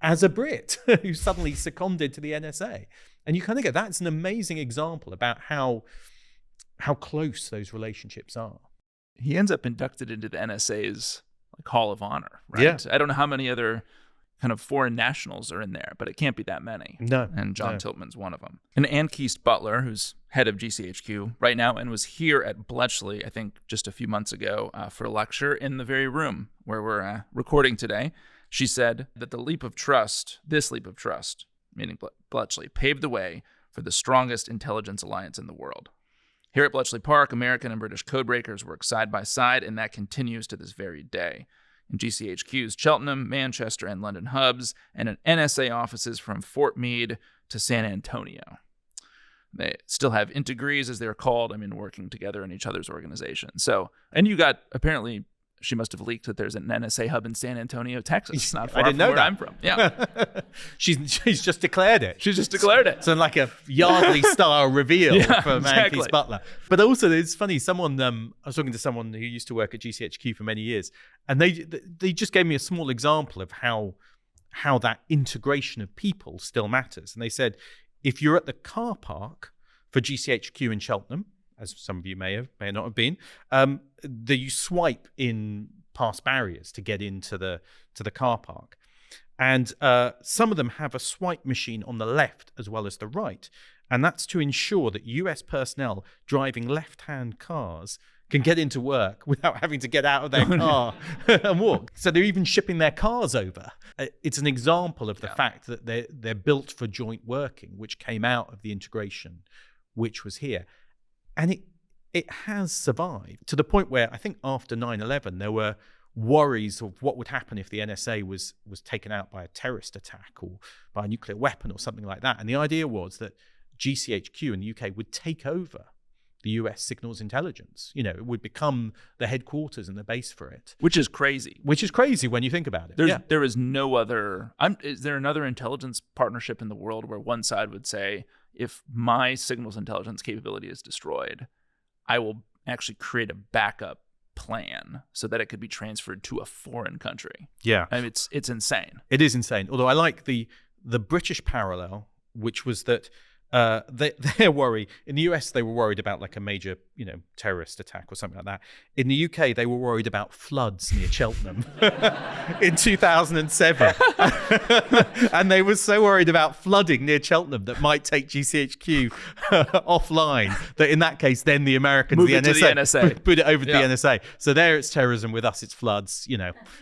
as a Brit who suddenly seconded to the NSA. And you kind of get, that's an amazing example about how close those relationships are. He ends up inducted into the NSA's Hall of Honor, right? Yeah. I don't know how many other kind of foreign nationals are in there, but it can't be that many. No. And John Tiltman's one of them. And Ann Keast Butler, who's head of GCHQ right now and was here at Bletchley, I think just a few months ago, for a lecture in the very room where we're recording today. She said that this leap of trust, meaning Bletchley, paved the way for for the strongest intelligence alliance in the world. Here at Bletchley Park, American and British codebreakers work side by side, and that continues to this very day. In GCHQ's Cheltenham, Manchester, and London hubs, and in NSA offices from Fort Meade to San Antonio. They still have integrees, as they're called, working together in each other's organizations. So, and you got, apparently, she must have leaked that there's an NSA hub in San Antonio, Texas. Not far from where I'm from. Yeah. She's just declared it. She's just declared it. So like a Yardley style reveal from exactly. Keith Butler. But also it's funny, I was talking to someone who used to work at GCHQ for many years, and they just gave me a small example of how that integration of people still matters. And they said, if you're at the car park for GCHQ in Cheltenham, as some of you may not have been, you swipe in past barriers to get into the car park. And some of them have a swipe machine on the left as well as the right. And that's to ensure that US personnel driving left-hand cars can get into work without having to get out of their car and walk. So they're even shipping their cars over. It's an example of the fact that they're built for joint working, which came out of the integration, which was here. And it has survived to the point where I think after 9/11, there were worries of what would happen if the NSA was taken out by a terrorist attack or by a nuclear weapon or something like that. And the idea was that GCHQ in the UK would take over the US signals intelligence. It would become the headquarters and the base for it. Which is crazy. Which is crazy when you think about it. There is no other... is there another intelligence partnership in the world where one side would say, if my signals intelligence capability is destroyed, I will actually create a backup plan so that it could be transferred to a foreign country? Yeah. It's insane. It is insane. Although I like the British parallel, which was that their worry in the US, they were worried about like a major terrorist attack or something like that. In the UK, they were worried about floods near Cheltenham in 2007. And they were so worried about flooding near Cheltenham that might take GCHQ offline that in that case then the Americans, the NSA put it over to the NSA. So there it's terrorism, with us it's floods.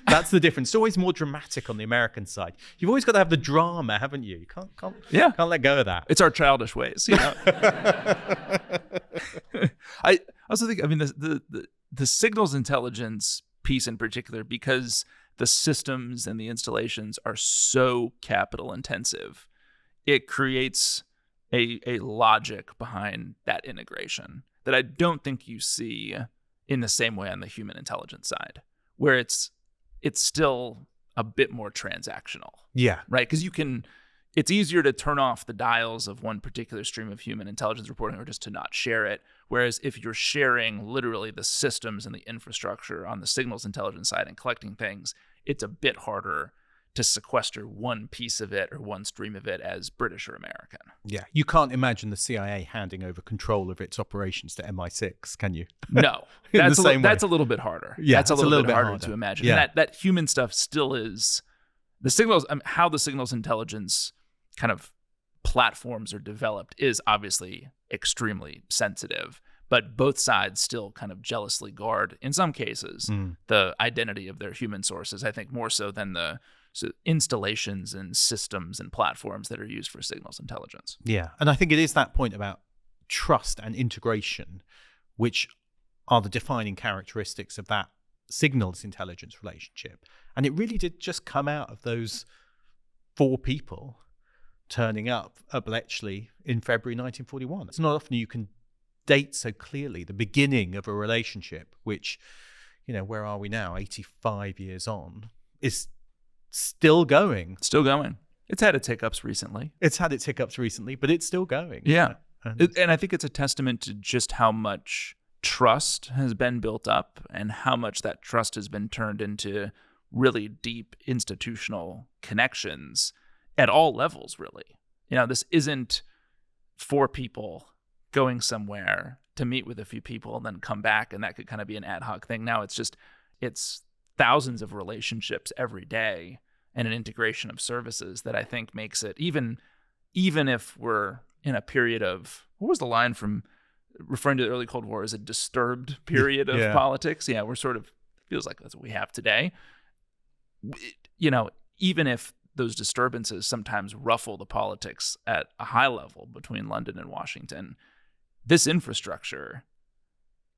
That's the difference. It's always more dramatic on the American side. You've always got to have the drama, haven't you? You can't let go of that. It's our childish ways, I also think, the signals intelligence piece in particular, because the systems and the installations are so capital intensive, it creates a logic behind that integration that I don't think you see in the same way on the human intelligence side, where it's still a bit more transactional. Yeah. Right? Because it's easier to turn off the dials of one particular stream of human intelligence reporting or just to not share it. Whereas if you're sharing literally the systems and the infrastructure on the signals intelligence side and collecting things, it's a bit harder to sequester one piece of it or one stream of it as British or American. Yeah. You can't imagine the CIA handing over control of its operations to MI6, can you? No. That's a little bit harder. Yeah, that's a little bit harder to imagine. Yeah. And that human stuff still is the signals, how the signals intelligence kind of platforms are developed is obviously extremely sensitive, but both sides still kind of jealously guard, in some cases, the identity of their human sources, I think more so than the installations and systems and platforms that are used for signals intelligence. Yeah, and I think it is that point about trust and integration, which are the defining characteristics of that signals intelligence relationship. And it really did just come out of those 4 people turning up at Bletchley in February 1941. It's not often you can date so clearly the beginning of a relationship, which, where are we now? 85 years on, is still going. Still going. It's had its hiccups recently. But it's still going. Yeah. And I think it's a testament to just how much trust has been built up and how much that trust has been turned into really deep institutional connections at all levels, really. This isn't 4 people going somewhere to meet with a few people and then come back, and that could kind of be an ad hoc thing. Now it's thousands of relationships every day and an integration of services that I think makes it, even if we're in a period of, what was the line from referring to the early Cold War as a disturbed period of politics? Yeah, we're sort of, feels like that's what we have today. Even if those disturbances sometimes ruffle the politics at a high level between London and Washington. This infrastructure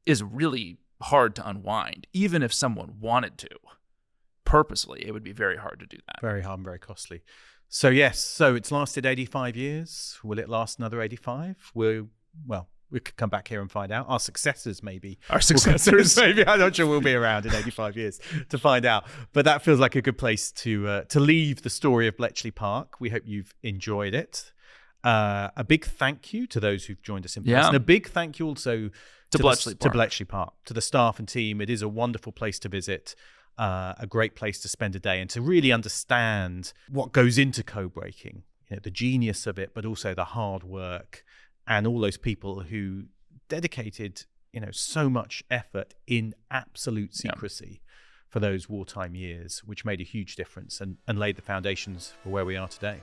is really hard to unwind. Even if someone wanted to, purposely, it would be very hard to do that. Very hard and very costly. So yes, so it's lasted 85 years. Will it last another 85? We could come back here and find out. Our successors, maybe. Maybe. I'm not sure we'll be around in 85 years to find out. But that feels like a good place to leave the story of Bletchley Park. We hope you've enjoyed it. A big thank you to those who've joined us in person. A big thank you also to Bletchley Park, to the staff and team. It is a wonderful place to visit. A great place to spend a day and to really understand what goes into code breaking, the genius of it, but also the hard work and all those people who dedicated, so much effort in absolute secrecy for those wartime years, which made a huge difference and laid the foundations for where we are today.